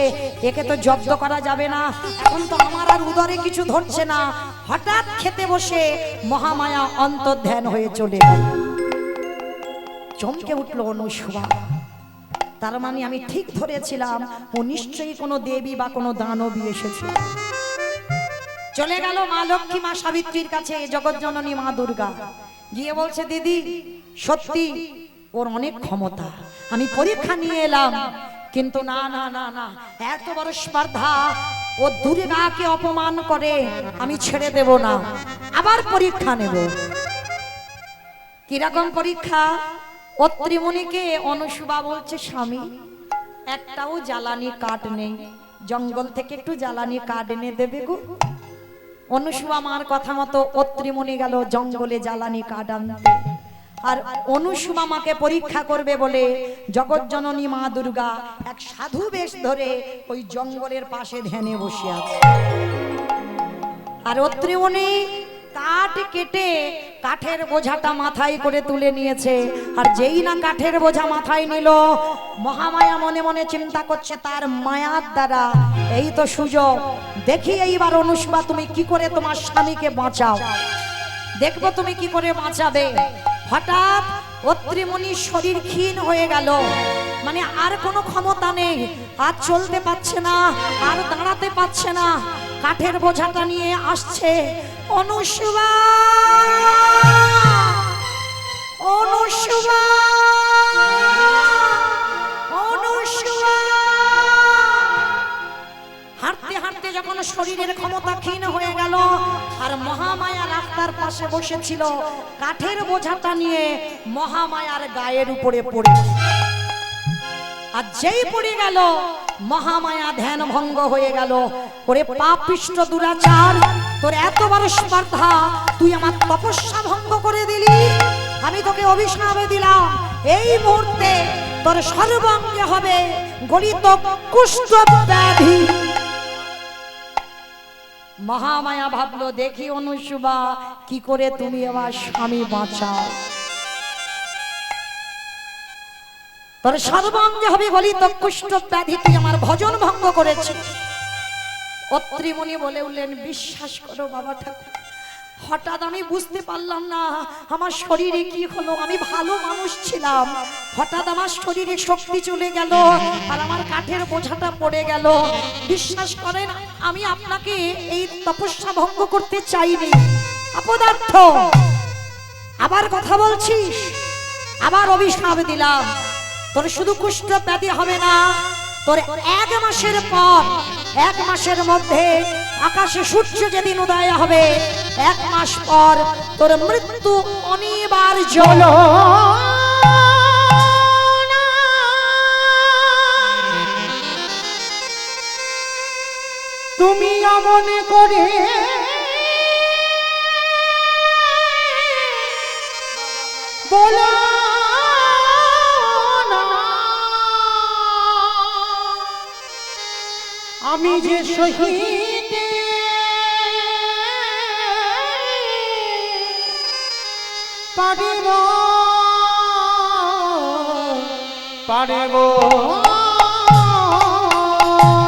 একে তো জব্দ করা যাবে না, এখন তো আমার আর উদরে কিছু ধরছে না। হঠাৎ খেতে বসে মহামায়া অন্তর্ধান হয়ে চলে গেল। চমকে উঠলো অনুসুয়া, তার মানে আমি ঠিক ধরেছিলাম ও নিশ্চয়ই কোনো দেবী বা কোনো দানবী এসেছে। চলে গেল মা লক্ষ্মী মা সাবিত্রীর কাছে, জগৎজননী মা দুর্গা। গিয়ে বলছে দিদি সত্যি ওর অনেক ক্ষমতা, আমি পরীক্ষা নিয়ে এলাম, কিন্তু না না না না, এত বড় স্পর্ধা, ও দুর্গাকে অপমান করে, আমি ছেড়ে দেব না, আবার পরীক্ষা নেব। কিরকম পরীক্ষা? অত্রিমুনিকে অনুসুবা বলছে স্বামী একটাও জ্বালানি কাঠ নেই, জঙ্গল থেকে একটু জ্বালানি কাঠ এনে দেবে গো। অনুসুয়া মার কথা মতো অত্রিমুনি গেল জঙ্গলে জ্বালানি কাঠ আনতে। আর অনুসুয়া মাকে পরীক্ষা করবে বলে জগৎজননী মা দুর্গা এক সাধু বেশ ধরে ওই জঙ্গলের পাশে ধ্যানে বসে আছে। আর অত্রিমুনি কাঠ কেটে কাঠের বোঝাটা মাথায় করে তুলে নিয়েছে। আর যেই না কাঠের বোঝা মাথায় নিল, মহামায়া মনে মনে চিন্তা করছে তার মায়ার দ্বারা এই তো সুযোগ, দেখি এইবার অনুসুয়া তুমি কি করে তোমার স্বামীকে বাঁচাও, দেখবো তুমি কি করে বাঁচাবে। হঠাৎ অত্রিমুনির শরীর ক্ষীণ হয়ে গেল, মানে আর কোনো ক্ষমতা নেই, আর চলতে পারছে না, আর দাঁড়াতে পারছে না। কাঠের বোঝাটা নিয়ে আসছে, অনুসুয়া অনুসুয়া অনুসুয়া। হাঁটতে হাঁটতে যখন শরীরের ক্ষমতা ক্ষীণ হয়ে গেল, আর মহামায়া রাস্তার পাশে বসেছিল, কাঠের বোঝাটা নিয়ে মহামায়ার গায়ের উপরে পড়ে, আর যেই পড়ে গেল মহামায়া ধ্যান ভঙ্গ হয়ে গেল। ওরে পাপিষ্ট দুরাচার, তোর এত বড় স্পর্ধা, তুই আমার তপস্যা ভঙ্গ করে দিলি, আমি তোকে অভিশাপ দিলাম, এই মুহূর্তে তোর সর্বাঙ্গে হবে গলিত কুষ্ঠ ব্যাধি। মহামায়া ভাবলো দেখি অনুসুবা কি করে তুমি আমার স্বামী বাঁচাও, তোর সর্বাঙ্গে হবে গলিত কুষ্ঠ ব্যাধি, তুই আমার ভজন ভঙ্গ করেছিস। অত্রিমুনি বলে উঠলেন বিশ্বাস করো বাবা ঠাকুর, হঠাৎ আমি বুঝতে পারলাম না আমার শরীরে কি হলো, আমি ভালো মানুষ ছিলাম, হঠাৎ আমার শরীরে শক্তি চলে গেল, আর আমার কাঠের বোঝাটা পড়ে গেল। বিশ্বাস করেন আমি আপনাকে এই তপস্যা ভঙ্গ করতে চাইনি, অপদার্থ। আবার কথা বলছিস, আবার অভিশাপ দিলাম, তোর শুধু কুষ্ঠ ব্যাধি হবে না, তোর 1 মাসের পর, 1 মাসের মধ্যে আকাশে সূর্য যেদিন উদয় হবে, 1 মাস পর তোর মৃত্যু অনিবার্য। তুমি অমন করে বলো না, আমি যে শহীদ পারিব পারিব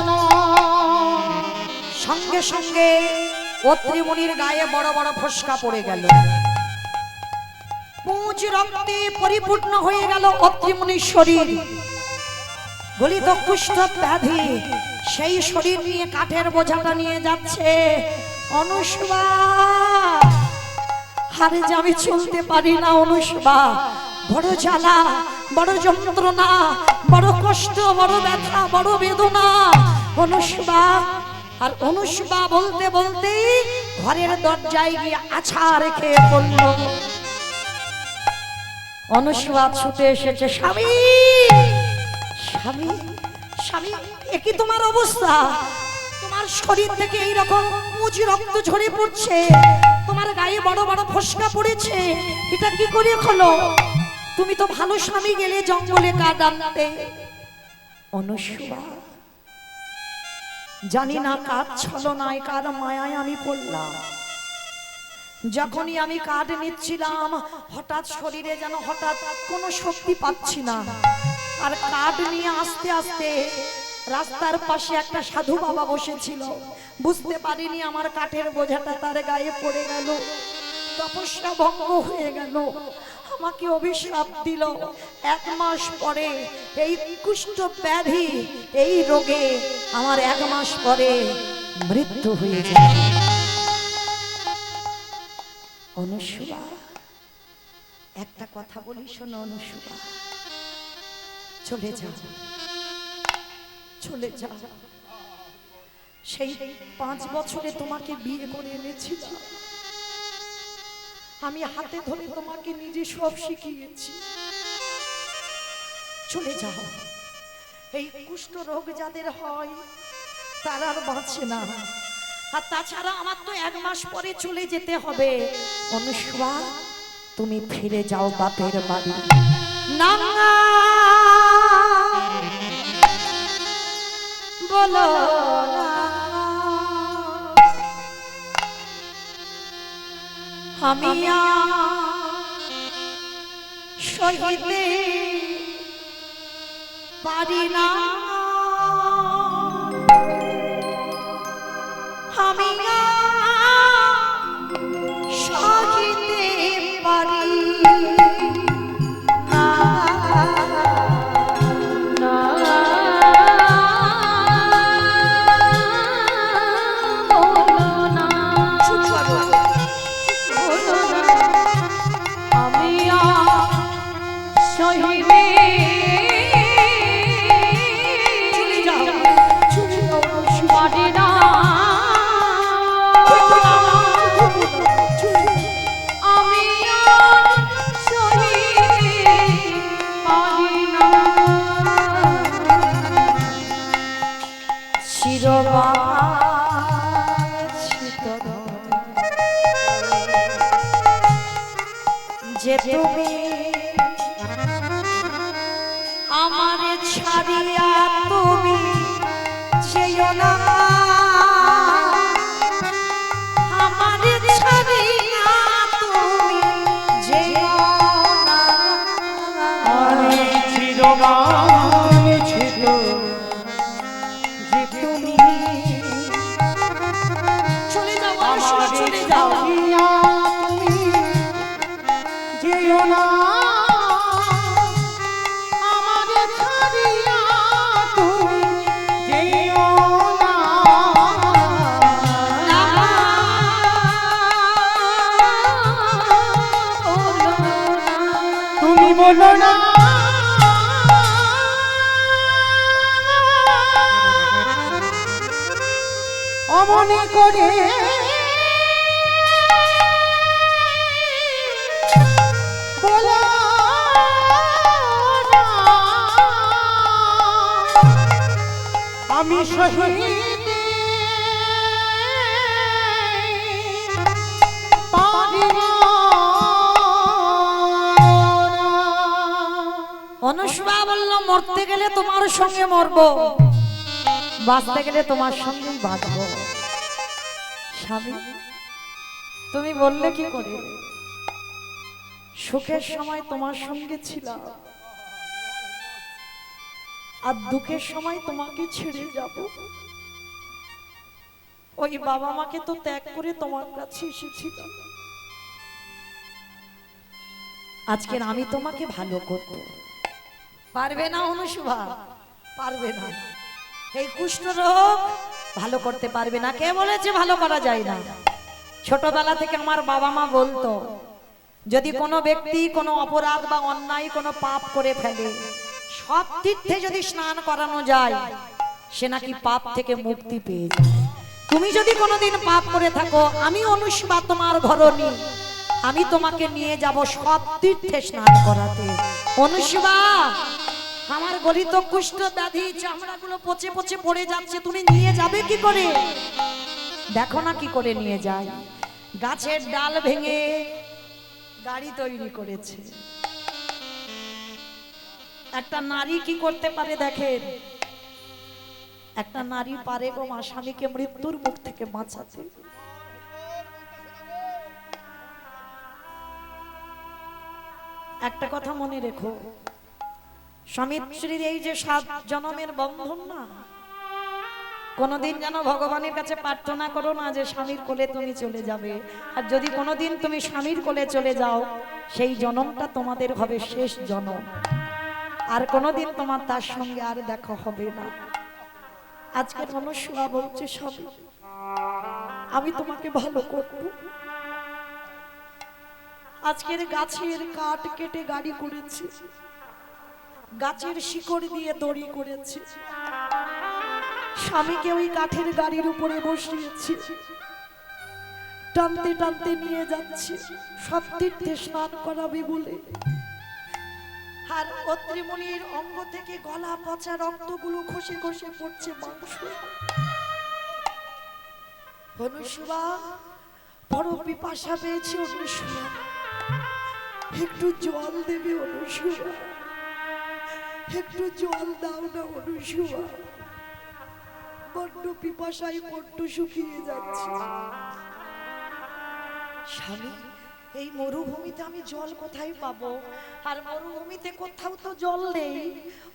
না। সঙ্গে সঙ্গে অত্রিমুনির গায়ে বড় বড় ফোস্কা পড়ে গেল, পুঁজ রক্তে পরিপূর্ণ হয়ে গেল অত্রিমুনির শরীর, গলিত কুষ্ঠ ব্যাধি। সেই শরীর নিয়ে কাঠের বোঝাটা নিয়ে যাচ্ছে অনুসুয়া। আরে যে আমি চলতে পারি না অনুসুয়া, বড় জ্বালা, বড় যন্ত্রণা, বড় কষ্ট, বড় ব্যথা, বড় বেদনা। অনুসুয়া আর অনুষ্বা বলতে বলতেই ঘরের দরজায় গিয়ে আছা রেখে পড়ল। অনুষ্বা ছুটে এসেছে, স্বামী স্বামী স্বামী, একই তোমার অবস্থা, তোমার শরীর থেকে এইরকম মুজি রক্ত ঝরে পড়ছে, তোমার গায়ে বড় বড় ফোসকা পড়েছে, এটা কি করে হলো? তুমি তো ভালো স্বামী, গেলে জঙ্গলে কাঠ আনতে। অনুষ্বা, জানি না কাঠ ছলনায় কার মায়ায় আমি পড়লাম। যখনই আমি কাঠ নিচ্ছিলাম হঠাৎ শরীরে যেন হঠাৎ কোনো শক্তি পাচ্ছি না, আর কাঠ নিয়ে আস্তে আস্তে রাস্তার পাশে একটা সাধু বাবা বসেছিল, বুঝতে পারিনি আমার কাঠের বোঝাটা তার গায়ে পড়ে গেল, তপস্যা ভঙ্গ হয়ে গেল, আমাকে অভিশাপ দিল। 1 মাস পরে এই কুষ্ঠ ব্যাধি, এই রোগে আমার 1 মাস পরে মৃত্যু হয়ে যায়। অনুষ্বা, একটা কথা বলি শোনো অনুষ্বা, চলে যাও চলে যাও। সেই 5 বছরে তোমাকে বিয়ে করে এনেছিলাম, আমি হাতে ধরে তোমাকে নিজে সব শিখিয়েছি। চলে যাও। এই কুষ্ঠ রোগ যাদের হয় তারা আর বাঁচে না, আর তাছাড়া আমার তো 1 মাস পরে চলে যেতে হবে। অনুষ্বা, তুমি ফিরে যাও বাপের বাড়ি। না বলো না, আমি সহিতে পারি না, আমি সহিতে পারি না। যে তুমি আমার ছাড়িয়া তুমি যেও না, আমার ছাড়িয়া তুমি যেও না, আমি চিরগান ছিল যে তুমি চলে যাও আমার চলে যাও। ছাড়িয়া তুমি যেও না, আমার ছাড়িয়া তুমি যেও না। তুমি বলো না অমনে করে বলো না, আমি সহিতে পারি না। অনুষ্বা বলল, মরতে গেলে তোমার সঙ্গে মরবো, বাঁচতে গেলে তোমার সঙ্গেই বাঁচবো। স্বামী, তুমি বললে কি করে? সুখের সময় তোমার সঙ্গে ছিলাম, আর দুঃখের সময় তোমাকে ছেড়ে যাব। ওই বাবা মাকে তো ত্যাগ করে তোমার কাছে এসেছিলাম, আজকের আমি তোমাকে ভালো করব। পারবে না অনুষ্বা, পারবে না। এই কুষ্ঠ রোগ ভালো করতে পারবে না। কে বলেছে ভালো করা যায় না? ছোটবেলা থেকে আমার বাবা মা বলতো, যদি কোনো ব্যক্তি কোনো অপরাধ বা অন্যায় কোনো পাপ করে ফেলে, সব তীর্থে যদি স্নান করানো যায়, সে নাকি পাপ থেকে মুক্তি পেয়ে যায়। তুমি যদি কোনোদিন পাপ করে থাকো, আমি অনুষ্বা তোমার ঘরণী, আমি তোমাকে নিয়ে যাব সব তীর্থে স্নান করাতে। অনুষ্বা, আমার গলিত কুষ্ঠ ব্যাধি, চামড়াগুলো পচে পচে পড়ে যাচ্ছে, তুমি নিয়ে যাবে কি করে? দেখো না কি করে নিয়ে যায়। গাছের ডাল ভেঙে গাড়ি তৈরি করেছে। একটা নারী কি করতে পারে দেখেন, একটা নারী পারে গো মা স্বামীকে মৃত্যুর মুখ থেকে বাঁচাতে। একটা কথা মনে রেখো, স্বামী স্ত্রীর এই যে 7 জন্মের বন্ধন না, কোনোদিন যেন ভগবানের কাছে প্রার্থনা করো না যে স্বামীর কোলে তুমি চলে যাবে। আর যদি কোনোদিন তুমি স্বামীর কোলে চলে যাও, সেই জন্মটা তোমাদের হবে শেষ জন্ম, আর কোনোদিন তোমার তার সঙ্গে আর দেখা হবে না। আজকের মনুষ্যা বলছে স্বামী, আমি তোমাকে ভালো করব। আজকের গাছের কাঠ কেটে গাড়ি করেছি, গাছের শিকড় দিয়ে দড়ি করেছি, স্বামীকে ওই কাঠের গাড়ির উপরে বসিয়েছি, টানতে টানতে নিয়ে যাচ্ছি সব তীর্থে স্নান করাবে বলে। আর অত্রিমণির অঙ্গ থেকে গলা পচা রক্তগুলো খসে খসে পড়ছে মাংস। অনুষ্বা, বড় পিপাসা পেয়েছে অনুষ্বা, একটু জল দেবে অনুষ্বা, একটু জল দাও না অনুষ্বা, বড্ড পিপাসায় বড্ড শুকিয়ে যাচ্ছে। স্বামী, এই মরুভূমিতে আমি জল কোথায় পাবো? আর মরুভূমিতে কোথাও তো জল নেই।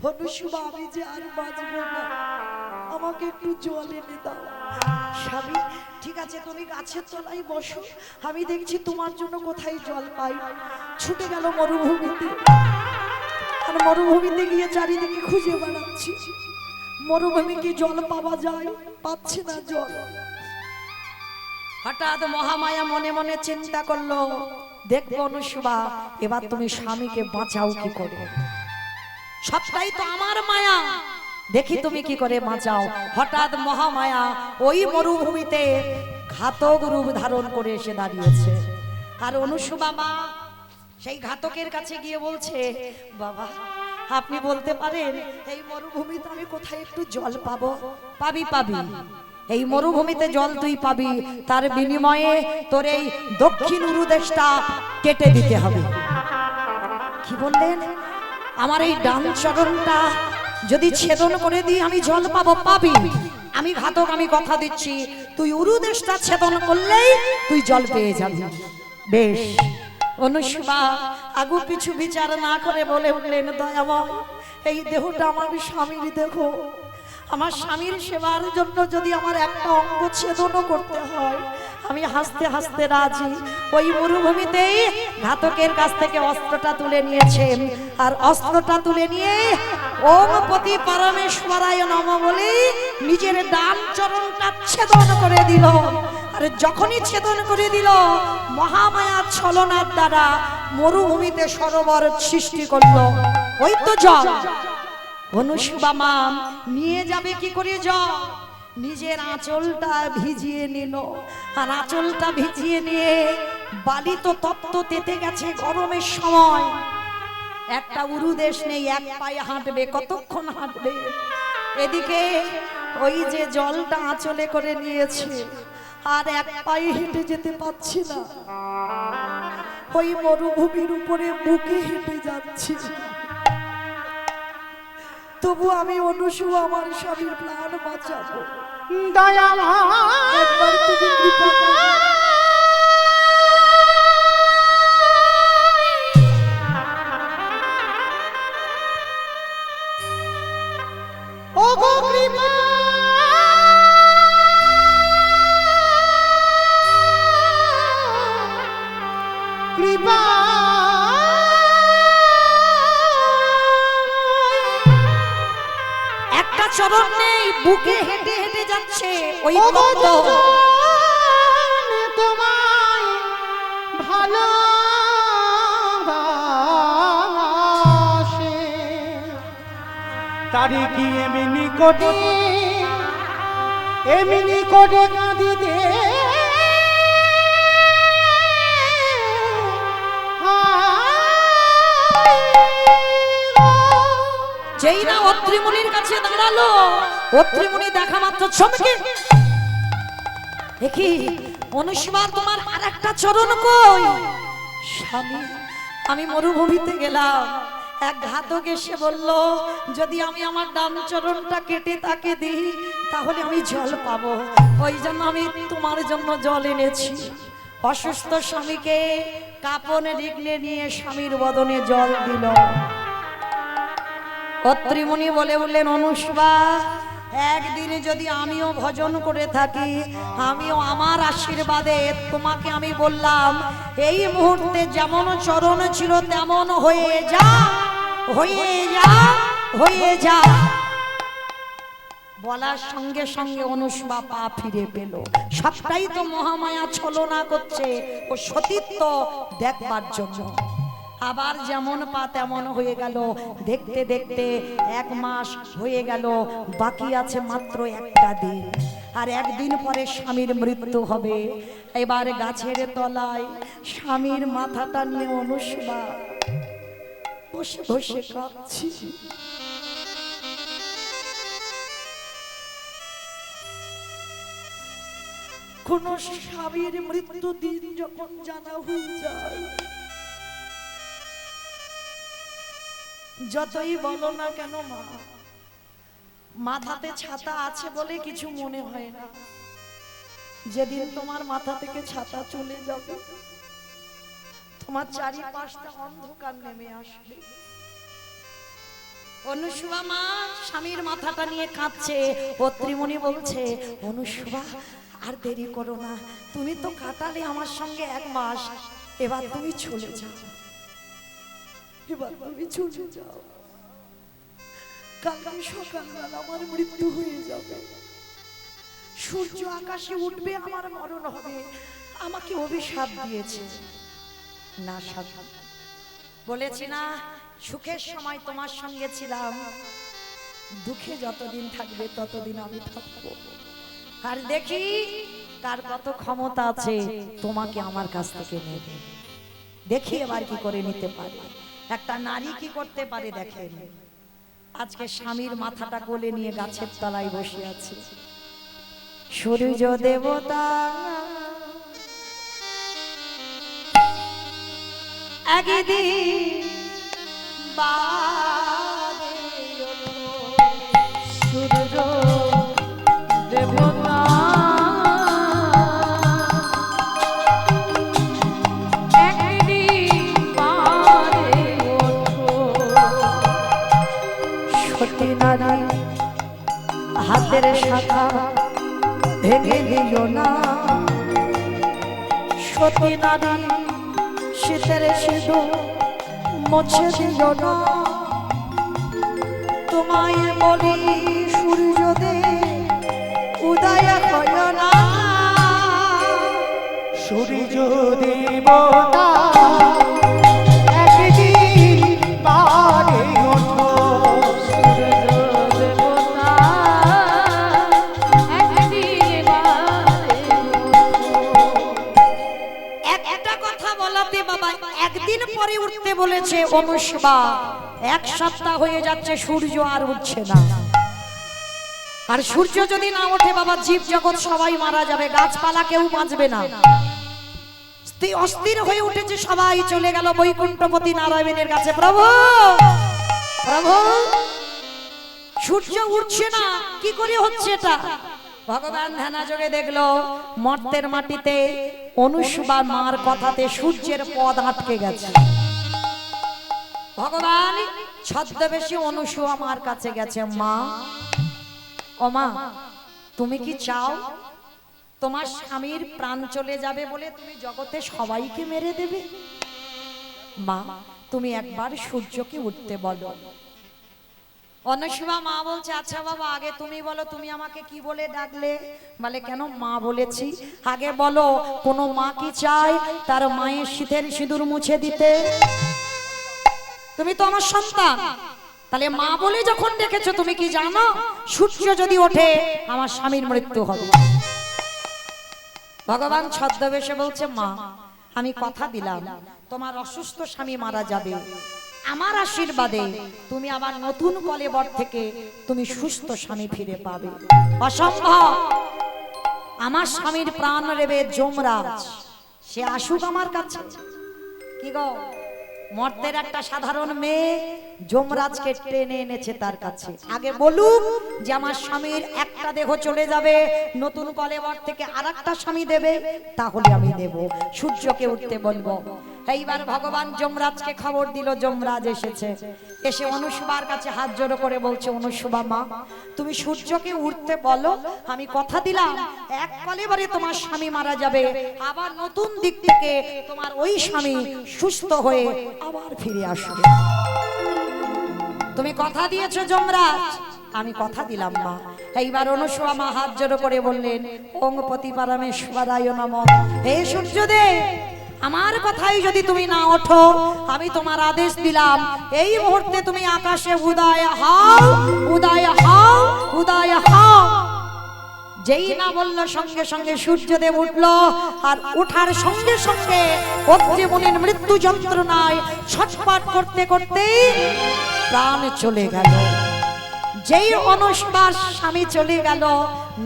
অনুষ্বা, আমি যে আর বাঁচবো না, আমাকে একটু জল এনে দাও। স্বামী, ঠিক আছে, তুমি গাছের তলায় বসো, আমি দেখছি তোমার জন্য কোথায় জল পাই। ছুটে গেল মরুভূমিতে, আর মরুভূমিতে গিয়ে চারিদিকে খুঁজে বেড়াচ্ছি, মরুভূমি কি জল পাওয়া যায়? পাচ্ছে না জল। হঠাৎ মহামায়া মনে মনে চিন্তা করলো, দেখবো অনুষ্বা, এবার তুমি স্বামীকে বাঁচাও কি করে। সবটাই তো আমার মায়া, দেখি তুমি কি করে বাঁচাও। হঠাৎ মহামায়া ওই মরুভূমিতে ঘাতক রূপ ধারণ করে এসে দাঁড়িয়েছে। আর অনুষ্বা মা সেই ঘাতকের কাছে গিয়ে বলছে, বাবা, আপনি বলতে পারেন এই মরুভূমিতে আমি কোথায় একটু জল পাবো? পাবি, পাবি, এই মরুভূমিতে জল তুই পাবি, তার বিনিময়ে তোর এই দক্ষিণ উরুদেশটা কেটে দিতে হবে। কি বললেন? আমার এই ডান চরণটা যদি ছেদন করে দিই আমি জল পাবো? পাবি। আমি ঘাতক, আমি কথা দিচ্ছি, তুই উরুদেশটা ছেদন করলেই তুই জল পেয়ে যাবি। বেশ। অনুষ্বা আগু পিছু বিচার না করে বলে উঠলেন, দয়াময়, এই দেহটা আমার স্বামীর দেহ, আমার স্বামীর সেবার জন্য যদি আমার একটা অঙ্গ ছেদনও করতে হয়, আমি হাসতে হাসতে রাজি। ওই মরুভূমিতেই ঘাতকের কাছ থেকে অস্ত্রটা তুলে নিয়েছেন, আর অস্ত্রটা তুলে নিয়ে ওম পতি পরমেশ্বরায় নমঃ বলে নিজের ডান চরণটা ছেদন করে দিল। আর যখনই ছেদন করে দিল, মহামায়ার ছলনার দ্বারা মরুভূমিতে সরোবর সৃষ্টি করলো। ওই তো জল। অনুষ্বা মা নিয়ে যাবে কি করে জল? নিজের আঁচলটা ভিজিয়ে নিল, আর আঁচলটা ভিজিয়ে নিয়ে, বালি তো তপ্ত তেতে গেছে গরমের সময়, একটা উরুদেশ নেই, এক পায়ে হাঁটবে, কতক্ষণ হাঁটবে? এদিকে ওই যে জলটা আঁচলে করে নিয়েছে, আর এক পায়ে হেঁটে যেতে পারছি না, ওই মরুভূমির উপরে বুকে হেঁটে যাচ্ছি। তবু আমি অনুষ্বা আমার স্বামীর প্রাণ বাঁচাবো। দয়াময়, একবার তুমি কৃপা করো। ও গো কৃপা, কৃপা, একটা চরণ নেই, বুকে হেঁটে হেঁটে যাচ্ছে ওই ও গো ভক্ত। যোজন তোমায় ভালোবাসে, তারি কি এমনি নিকটে এমনি করে কাঁদিতে যেই না অত্রিমুনির কাছে দাঁড়ালো, অত্রিমুনি দেখা মাত্র চমকে, দেখি অনুষ্মা তোমার আর একটা চরণ কই? স্বামী, আমি মরুভূমিতে গেলাম, এক ঘাতক এসে বলল যদি আমি আমার ডান চরণটা কেটে তাকে দিই তাহলে আমি জল পাবো, ওই জন্য আমি তোমার জন্য জল এনেছি। অসুস্থ স্বামীকে কাপনে রিগলে নিয়ে স্বামীর বদনে জল দিল। অত্রিমুনি বলে উঠলেন অনুষ্মা, একদিনে যদি আমিও ভজন করে থাকি, আমিও আমার আশীর্বাদে তোমাকে আমি বললাম এই মুহূর্তে যেমন চরণ ছিল তেমন হয়ে যা, হয়ে যা, হয়ে যা। বলার সঙ্গে সঙ্গে অনুষ্মা পা ফিরে পেল। সবটাই তো মহামায়া ছলনা করছে ও সতীত্ব দেখবার জন্য। আবার যেমন পা তেমন হয়ে গেল। দেখতে দেখতে 1 মাস হয়ে গেল, বাকি আছে মাত্র একটা দিন। আর একদিন পরে স্বামীর মৃত্যু হবে। এবার গাছের তলায় স্বামীর মাথাটা নিয়ে অনুষ্মা বসে বসে কাঁদছি। কোন স্বামীর মৃত্যু দিন যখন জানা হয়ে যায়, যতই বলো না কেন মা, মাথাতে ছাতা আছে বলে কিছু মনে হয় না। যেদিন তোমার মাথা থেকে ছাতা চলে যাবে, তোমার চারিপাশটা অন্ধকার নেমে আসবে। অনুষ্মা মা স্বামীর মাথাটা নিয়ে কাঁদছে। অত্রিমুনি বলছে অনুষ্মা আর দেরি করো না, তুমি তো কাটালে আমার সঙ্গে 1 মাস, এবার তুমি চলে যাও, এবার তুমি চলে যাও। কালকে সকালবেলা আমার মৃত্যু হয়ে যাবে, সূর্য আকাশে উঠবে, আমার মরণ হবে। আমাকে অভিশাপ দিয়েছে না, বলেছি না সুখের সময় তোমার সঙ্গে ছিলাম, দুঃখে যতদিন থাকবে ততদিন আমি থাকবো। আর দেখি কার কত ক্ষমতা আছে তোমাকে আমার কাছ থেকে নেবে। দেখি এবার কি করে নিতে পারে, একটা নারী কি করতে পারে দেখেন। আজকে স্বামীর মাথাটা কোলে নিয়ে গাছের তলায় বসে আছে। সূর্য দেবতা একদিন বাদে সূর্য দেবতা একদিন বাদে ওঠো। সতী নারী হাতের শাখা ভেঙে দিও না, সতী নারী শীতের সিঁদুর মুছে দিও না। তোমায় বলি সূর্যদেব উদয় হয় না, সূর্য দেবতা একদিন বাদে ওঠো। সূর্য দেবতা একদিন বাদে ওঠো। একটা কথা বলাতে বাবা একদিন পরে উঠতে বলেছে অনুষ্মা, 1 সপ্তাহ হয়ে যাচ্ছে সূর্য আর উঠছে না। আর সূর্য যদি না ওঠে বাবা জীব জগৎ সবাই মারা যাবে, গাছপালা কেউ বাঁচবে না। অস্থির হয়ে উঠেছে, সবাই চলে গেল বৈকুণ্ঠপতি নারায়ণের কাছে। প্রভু প্রভু সূর্য উঠছে না, কি করে হচ্ছে এটা? ভগবান ধ্যানা যোগে দেখলো মর্তের মাটিতে অনুষ্মা মার কথাতে সূর্যের পদ আটকে গেছে। ভগবান ছদ্মবেশী অনুষ্মা মার কাছে গেছে। মা, ও মা, তুমি কি চাও তোমার স্বামীর প্রাণ চলে যাবে বলে তুমি জগতে সবাইকে মেরে দেবে? মা, তুমি একবার সূর্যকে উঠতে বলো। অনুষ্মা মা বলছে আচ্ছা বাবা আগে তুমি বলো, তুমি আমাকে কি বলে ডাকলে? বলে কেন মা বলেছি। আগে বলো কোন মা কি চায় তার মায়ের শীতের সিঁদুর মুছে দিতে? তুমি তো আমার সন্তান, তাহলে মা বলে যখন ডেকেছো, তুমি কি জানো সূর্য যদি ওঠে আমার স্বামীর মৃত্যু হবে? ভগবান ছদ্মবেশে বলছে, মা আমি কথা দিলাম তোমার অসুস্থ স্বামী মারা যাবে, আমার আশীর্বাদে তুমি আবার নতুন কলেবর থেকে তুমি সুস্থ স্বামী ফিরে পাবে। অসম্ভব, আমার স্বামীর প্রাণ নেবে যমরাজ, সে আসুক আমার কাছে। কি গো, মর্তের একটা সাধারণ মেয়ে যমরাজকে টেনে এনেছে তার কাছে। আগে বলুক যে আমার স্বামীর একটা দেহ চলে যাবে, নতুন কলেবর থেকে আরেকটা স্বামী দেবে, তাহলে আমি দেব। সূর্যকে উঠতে বলবো। এইবার ভগবান যমরাজকে খবর দিল যমরাজ এসেছে। এসে অনুসুবার কাছে হাত জোড়ো করে বলছে, অনুসুবা মা তুমি সূর্যকে উঠতে বলো, আমি কথা দিলাম এক কলেবরে তোমার স্বামী মারা যাবে, আবার নতুন দিক থেকে তোমার ওই স্বামী সুস্থ হয়ে আবার ফিরে আসবে। তুমি কথা দিয়েছো যমরাজ, আমি কথা দিলাম মা। এইবার অনুসুয়া মা হাত জোড়ো করে বললেন, ওং পতি পরমেশ্বরায় নমঃ। হে সূর্যদেব, আমার কথাই যদি তুমি না ওঠো, আমি তোমার আদেশ দিলাম এই মুহূর্তে তুমি আকাশে উদয় হও, উদয় হও, উদয় হও। যেই না বলল সঙ্গে সঙ্গে সূর্যদেব উঠল, আর ওঠার সঙ্গে সঙ্গে অগ্নিমুনির মৃত্যু যন্ত্রণায় ছটফট করতে করতে প্রাণ চলে গেল। যেই অনুসবার স্বামী চলে গেল,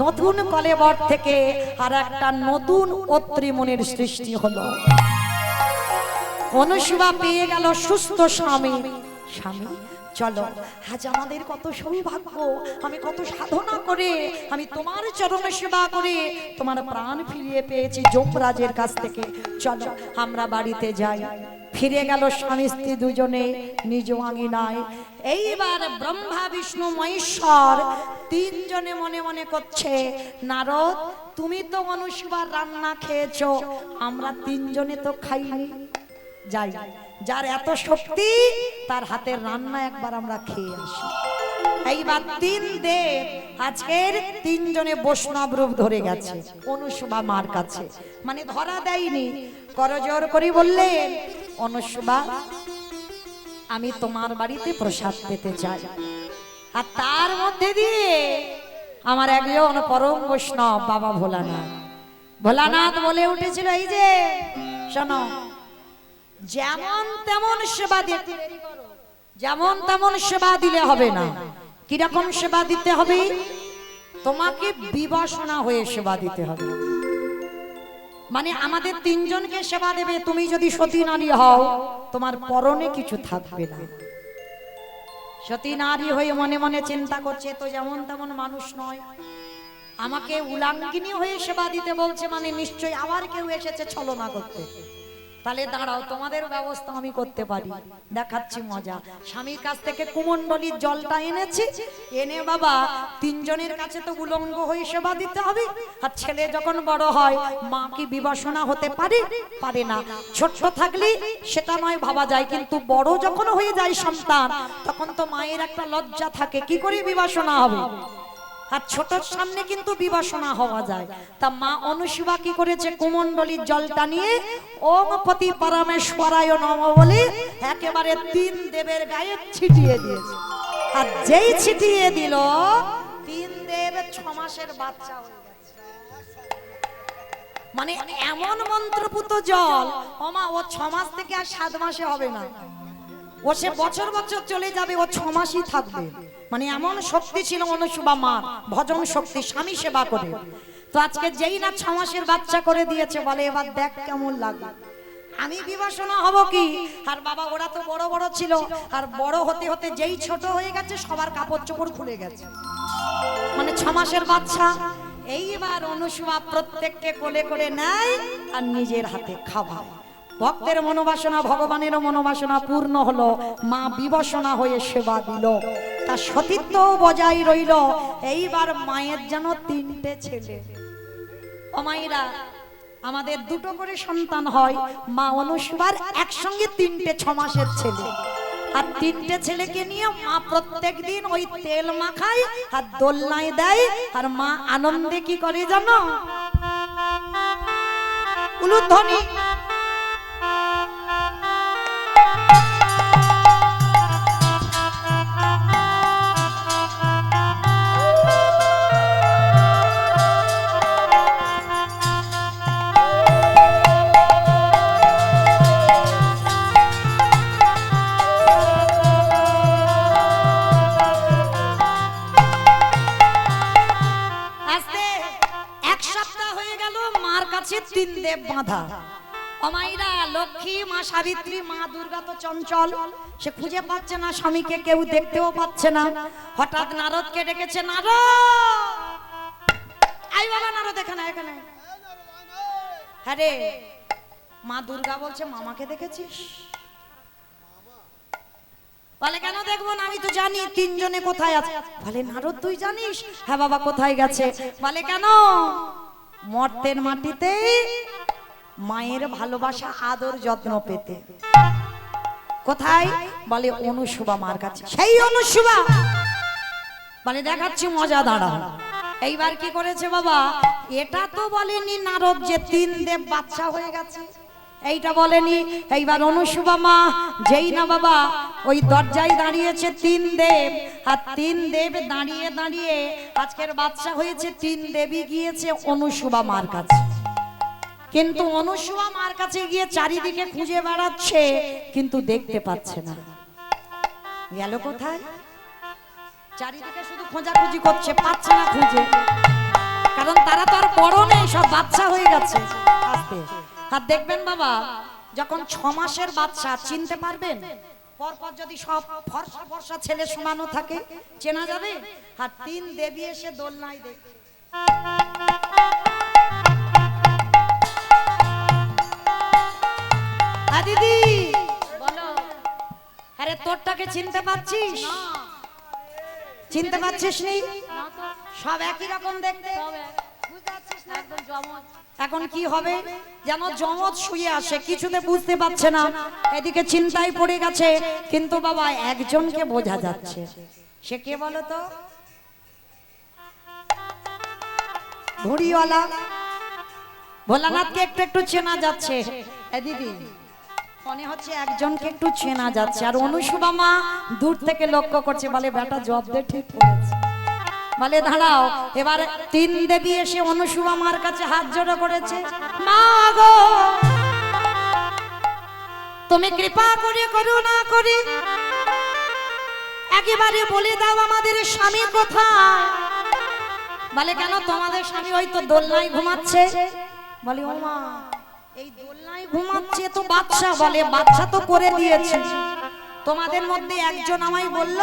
নতুন কলেবর থেকে আর একটা নতুন অত্রিমুনির সৃষ্টি হলো। অনুসবা পেয়ে গেল সুস্থ স্বামী। স্বামী চলো, আজ আমাদের কত সৌভাগ্য, আমি কত সাধনা করে আমি তোমার চরণে সেবা করে তোমার প্রাণ ফিরিয়ে পেয়েছি যমরাজের কাছ থেকে, চলো আমরা বাড়িতে যাই। ফিরে গেল স্বামী স্ত্রী দুজনে নিজ আঙিনায়। এইবার ব্রহ্মা বিষ্ণু মহেশ্বর তিনজনে মনে মনে করছে, নারদ তুমি তো অনুসবার রান্না খেয়েছো, আমরা তিনজনে তো খাইনি, যাই যার এত শক্তি তার হাতের রান্না একবার আমরা খেয়ে আসি। এইবার তিন দেব আজকের তিনজনে বৈষ্ণব রূপ ধরে গেছে অনুসুবা মার কাছে, মানে ধরা দেয়নি, করজোর করে বললেন, অনুসুবা আমি তোমার বাড়িতে প্রসাদ পেতে চাই। আর তার মধ্যে দিয়ে আমার একজন পরম বৈষ্ণব বাবা ভোলানাথ, ভোলানাথ বলে উঠেছিল, এই যে শোনো, যেমন তেমন সেবা দিতে, যেমন তেমন সেবা দিলে হবে না। কিরকম সেবা দিতে হবে? তোমাকে বিবশনা হয়ে সেবা দিতে হবে। মানে আমাদের তিনজনকে সেবা দেবে, তুমি যদি সতী নারী হও তোমার পরনে কিছু থাকবে না। সতী নারী হয়ে মনে মনে চিন্তা করছে, তো যেমন তেমন মানুষ নয়, আমাকে উলাঙ্গিনী হয়ে সেবা দিতে বলছে, মানে নিশ্চয়ই আবার কেউ এসেছে ছলনা করতে। তাহলে দাঁড়াও, তোমাদের ব্যবস্থা আমি করতে পারি, দেখাচ্ছি মজা। স্বামীর কাছ থেকে কুমণ্ডলীর জলটা এনেছি, এনে বাবা তিনজনের কাছে তো উলঙ্গ হয়ে সেবা দিতে হবে। আর ছেলে যখন বড় হয় মা কি বিবশনা হতে পারে? পারে না। ছোট্ট থাকলে সেটা নয় ভাবা যায়, কিন্তু বড় যখন হয়ে যায় সন্তান, তখন তো মায়ের একটা লজ্জা থাকে, কি করে বিবশনা হবে। আর ছোটর সামনে কিন্তু বিবশনা হওয়া যায়। তা মা অনুসুবা কি করেছে, কুমণ্ডলীর জলটা নিয়ে ওম পতি পরমেশ্বরায় নমঃ বলে একেবারে তিন দেবের গায়ে ছিটিয়ে দিয়েছে। আর যেই ছিটিয়ে দিল, তিন দেব 6 মাসের বাচ্চা হয়ে গেছে। মানে এমন মন্ত্রপুত জল, ওমা ও 6 মাস থেকে আর 7 মাসে হবে না, ও সে বছর বছর চলে যাবে, ও 6 মাসই থাকবে। মানে এমন শক্তি ছিল অনুসুবা মার, ভজন শক্তি, স্বামী সেবা করে। তো আজকে যেই না 6 মাসের বাচ্চা করে দিয়েছে, বলে এবার দেখ কেমন লাগে, আমি বিবাসনা হব কি। আর বাবা ওরা তো বড় বড় ছিল, আর বড় হতে হতে যেই ছোট হয়ে গেছে সবার কাপড় চোপড় খুলে গেছে, মানে 6 মাসের বাচ্চা। এইবার অনুসুবা প্রত্যেককে কোলে করে নেয় আর নিজের হাতে খাওয়ায়। ভক্তের মনোবাসনা, ভগবানেরও মনোবাসনা পূর্ণ হলো, মা বিবশনা হয়ে সেবা দিল, তার সতীত্ব বজায় রইল। এইবার মায়ের যেন 3টে ছেলে। ও মায়েরা, আমাদের 2টো করে সন্তান হয়, মা অনুসুবার একসঙ্গে 3টে 6 মাসের ছেলে। আর 3টে ছেলেকে নিয়ে মা প্রত্যেক দিন ওই তেল মাখায় আর দোলনায় দেয়। আর মা আনন্দে কি করে জানো, উলুধ্বনি দেব বাঁধা। অমাইরা লক্ষ্মী মা সাবিত্রী মা দুর্গা তো চঞ্চল, সে খুঁজে পাচ্ছে না স্বামীকে, কেউ দেখতেও পাচ্ছে না। হঠাৎ নারদকে ডেকেছে, নারদ আই বাবা, নারদ এখানে এখানে। হ্যাঁ রে, মা দুর্গা বলছে মামাকে দেখেছিস? বলে কেন দেখবো না, আমি তো জানি তিনজনে কোথায় আছে। বলে নারদ তুই জানিস? হ্যাঁ বাবা, কোথায় গেছে? বলে কেন? মর্তের মাটিতে মায়ের ভালোবাসা আদর যত্ন পেতে। কোথায়? বলে অনুসুবা মার কাছে। সেই অনুসুবা বলে দেখাচ্ছি মজা, দাঁড়া। এইবার কি করেছে বাবা, এটা তো বলেনি নারদ যে তিন দেব বাচ্চা হয়ে গেছে, এইটা বলেনি। এইবার অনুসুবা মা যেই না বাবা ওই দরজায় দাঁড়িয়েছে তিন দেব, আর তিন দেব দাঁড়িয়ে দাঁড়িয়ে আজকের বাচ্চা হয়েছে, তিন দেবী গিয়েছে অনুসুবা মার কাছে। কিন্তু অনুসুবা মার কাছে গিয়ে চারিদিকে খুঁজে বেড়াচ্ছে, কিন্তু দেখতে পাচ্ছে না। গেল কোথায়? চারিদিকে শুধু খোঁজাখুঁজি করছে, পাচ্ছে না খুঁজে, কারণ তারা তো আর বড় নেই, সব বাচ্চা হয়ে গেছে। আর দেখবেন বাবা, যখন 6 মাসের বাচ্চা চিনতে পারবেন, পরপর যদি সব ফর্সা ফর্সা ছেলে সমানো থাকে চেনা যাবে। আর তিন দেবী এসে দোলনায় দেখবে। দিদি বলো। আরে তোরটাকে চিনতে পারছিস? চিনতে পারছিস নি? না তো, সব একই রকম দেখতে। সব এক। বুঝতে পারছিস না? একদম জমজ। এখন কি হবে, যেন জমজ শুয়ে আসে, কিছুতে বুঝতে পারছে না, এদিকে চিন্তায় পড়ে গেছে। কিন্তু বাবা একজনকে বোঝা যাচ্ছে, সে কে বলো তো? ঘুড়িওয়ালা ভোলানাথকে একটু একটু চেনা যাচ্ছে। এ দিদি মনে হচ্ছে একজনকে একটু চেনা যাচ্ছে। আর অনুসুবা মা দূর থেকে লক্ষ্য করছে, বলে বেটা জব দে, ঠিক করেছে। বলে দাঁড়াও, এবার তিন দেবী এসে অনুসুবা মার কাছে হাত জোড়ো করেছে। মা গো, তুমি কৃপা করে করুণা করে একেবারে বলে দাও আমাদের স্বামী কোথায়। বলে কেন, তোমাদের স্বামী হয়তো দোলনায় ঘুমাচ্ছে। বলে ও মা, এই দোলনায় ঘুমাচ্ছে তো বাচ্চা? বলে বাচ্চা তো করে দিয়েছে, তোমাদের মধ্যে একজন আমায় বলল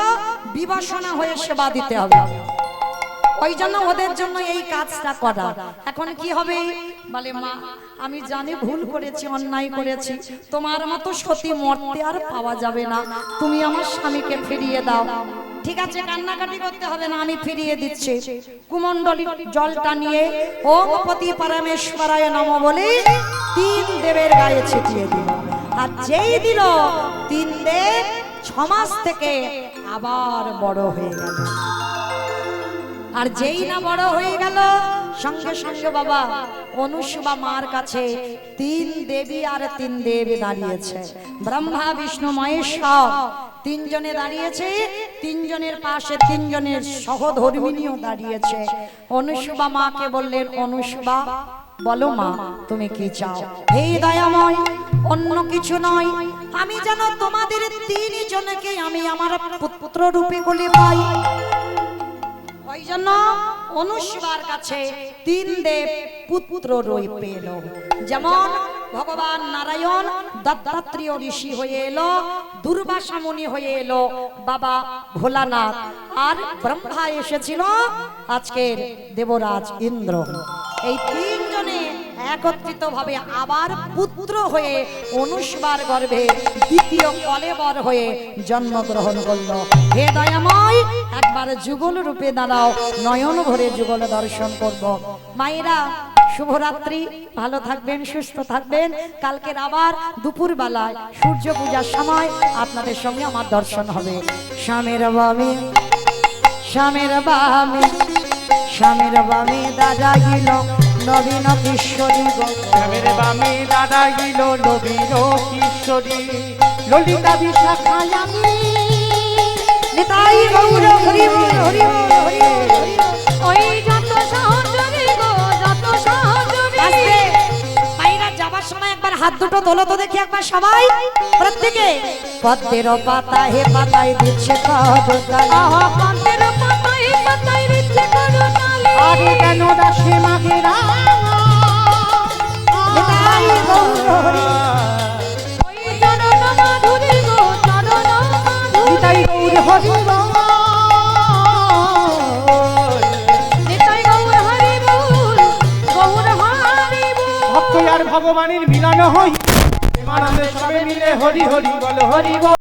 বিবাসনা হয়ে সেবা দিতে হবে, ওই জন্য ওদের জন্য এই কাজটা করা। এখন কি হবে? বলে মা, আমি জানি ভুল করেছি, অন্যায় করেছি, তোমার মতো সতী মরতে আর পাওয়া যাবে না, তুমি আমার স্বামীকে ফিরিয়ে দাও। ঠিক আছে, কান্নাকাটি করতে হবে না, আমি ফিরিয়ে দিচ্ছি। কুমণ্ডলী জলটা নিয়ে ওম পতি পরমেশ্বরায় নমঃ বলে তিন দেবের গায়ে ছিটিয়ে দিল। আর যেই দিল, তিন দেব 6 মাস থেকে আবার বড় হয়ে গেল। আর যেই না বড় হয়ে গেল, সঙ্গে সঙ্গে বাবা অনুসুবা মার কাছে তিন দেবী আর তিন দেব দাঁড়িয়েছে। ব্রহ্মা বিষ্ণু মহেশ্বর তিনজনে দাঁড়িয়েছে, তিনজনের পাশে তিনজনের সহধর্মিণীও দাঁড়িয়েছে। অনুসুবা মাকে বললেন, অনুসুবা বলো মা, তুমি কি চাও? হে দয়াময়, অন্য কিছু নয়, আমি যেন তোমাদের তিনজনকে আমি আমার পুত্র রূপে কোলে পাই। ওই জন্য অনুসুবার কাছে তিন দেব পুত্র রূপে এলো। যেমন ভগবান নারায়ণ দত্তাত্রেয় ঋষি হয়ে এলো, দুর্বাসা মুনি হয়ে এলো বাবা ভোলানাথ, আর ব্রহ্মা এসেছিল আজকের দেবরাজ ইন্দ্র। এই তিনজনে একত্রিত ভাবে আবার পুত্র হয়ে অনুসুবার গর্ভে দ্বিতীয় কলেবর হয়ে জন্মগ্রহণ করলো। হে দয়াময়, একবার যুগল রূপে দাঁড়াও, নয়ন ভরে যুগল দর্শন করব। মায়েরা শুভরাত্রি, ভালো থাকবেন, সুস্থ থাকবেন। কালকের আবার দুপুর বেলায় সূর্য পূজার সময় আপনাদের সঙ্গে আমার দর্শন হবে। স্বামীর বামে, স্বামীর বামে, স্বামীর বামে দাদা গিল নবীন কিশোরী, স্বামীর বামে দাদা গিল নবীন কিশোরী, ললিতা বিশাখায় আমি নিতাই গৌর হরি বল, হরি বল, হরি বল, হরি বল। ওই যত সহচরী গো, যত সহচরী। আস্তে মাইরা যাবার সময় একবার হাত দুটো তোলো তো দেখি একবার সবাই, প্রত্যেকে। পদ্মের পাতা হে পাতায় দিচ্ছে কদতালি, আহা পদ্মের পাতায় পাতায় দিচ্ছে করুণালি। আরে কেন দাসে মাগেরা, নিতাই ওই চরণ মাধুরী গো চরণ মাধুরী নিতাই গৌর হরি বল নিতাই গৌর হরি বল গৌর হরি বল ভক্ত আর ভগবানের মিলন হই প্রেমানন্দে সবে মিলে হরি হরি বল হরি বল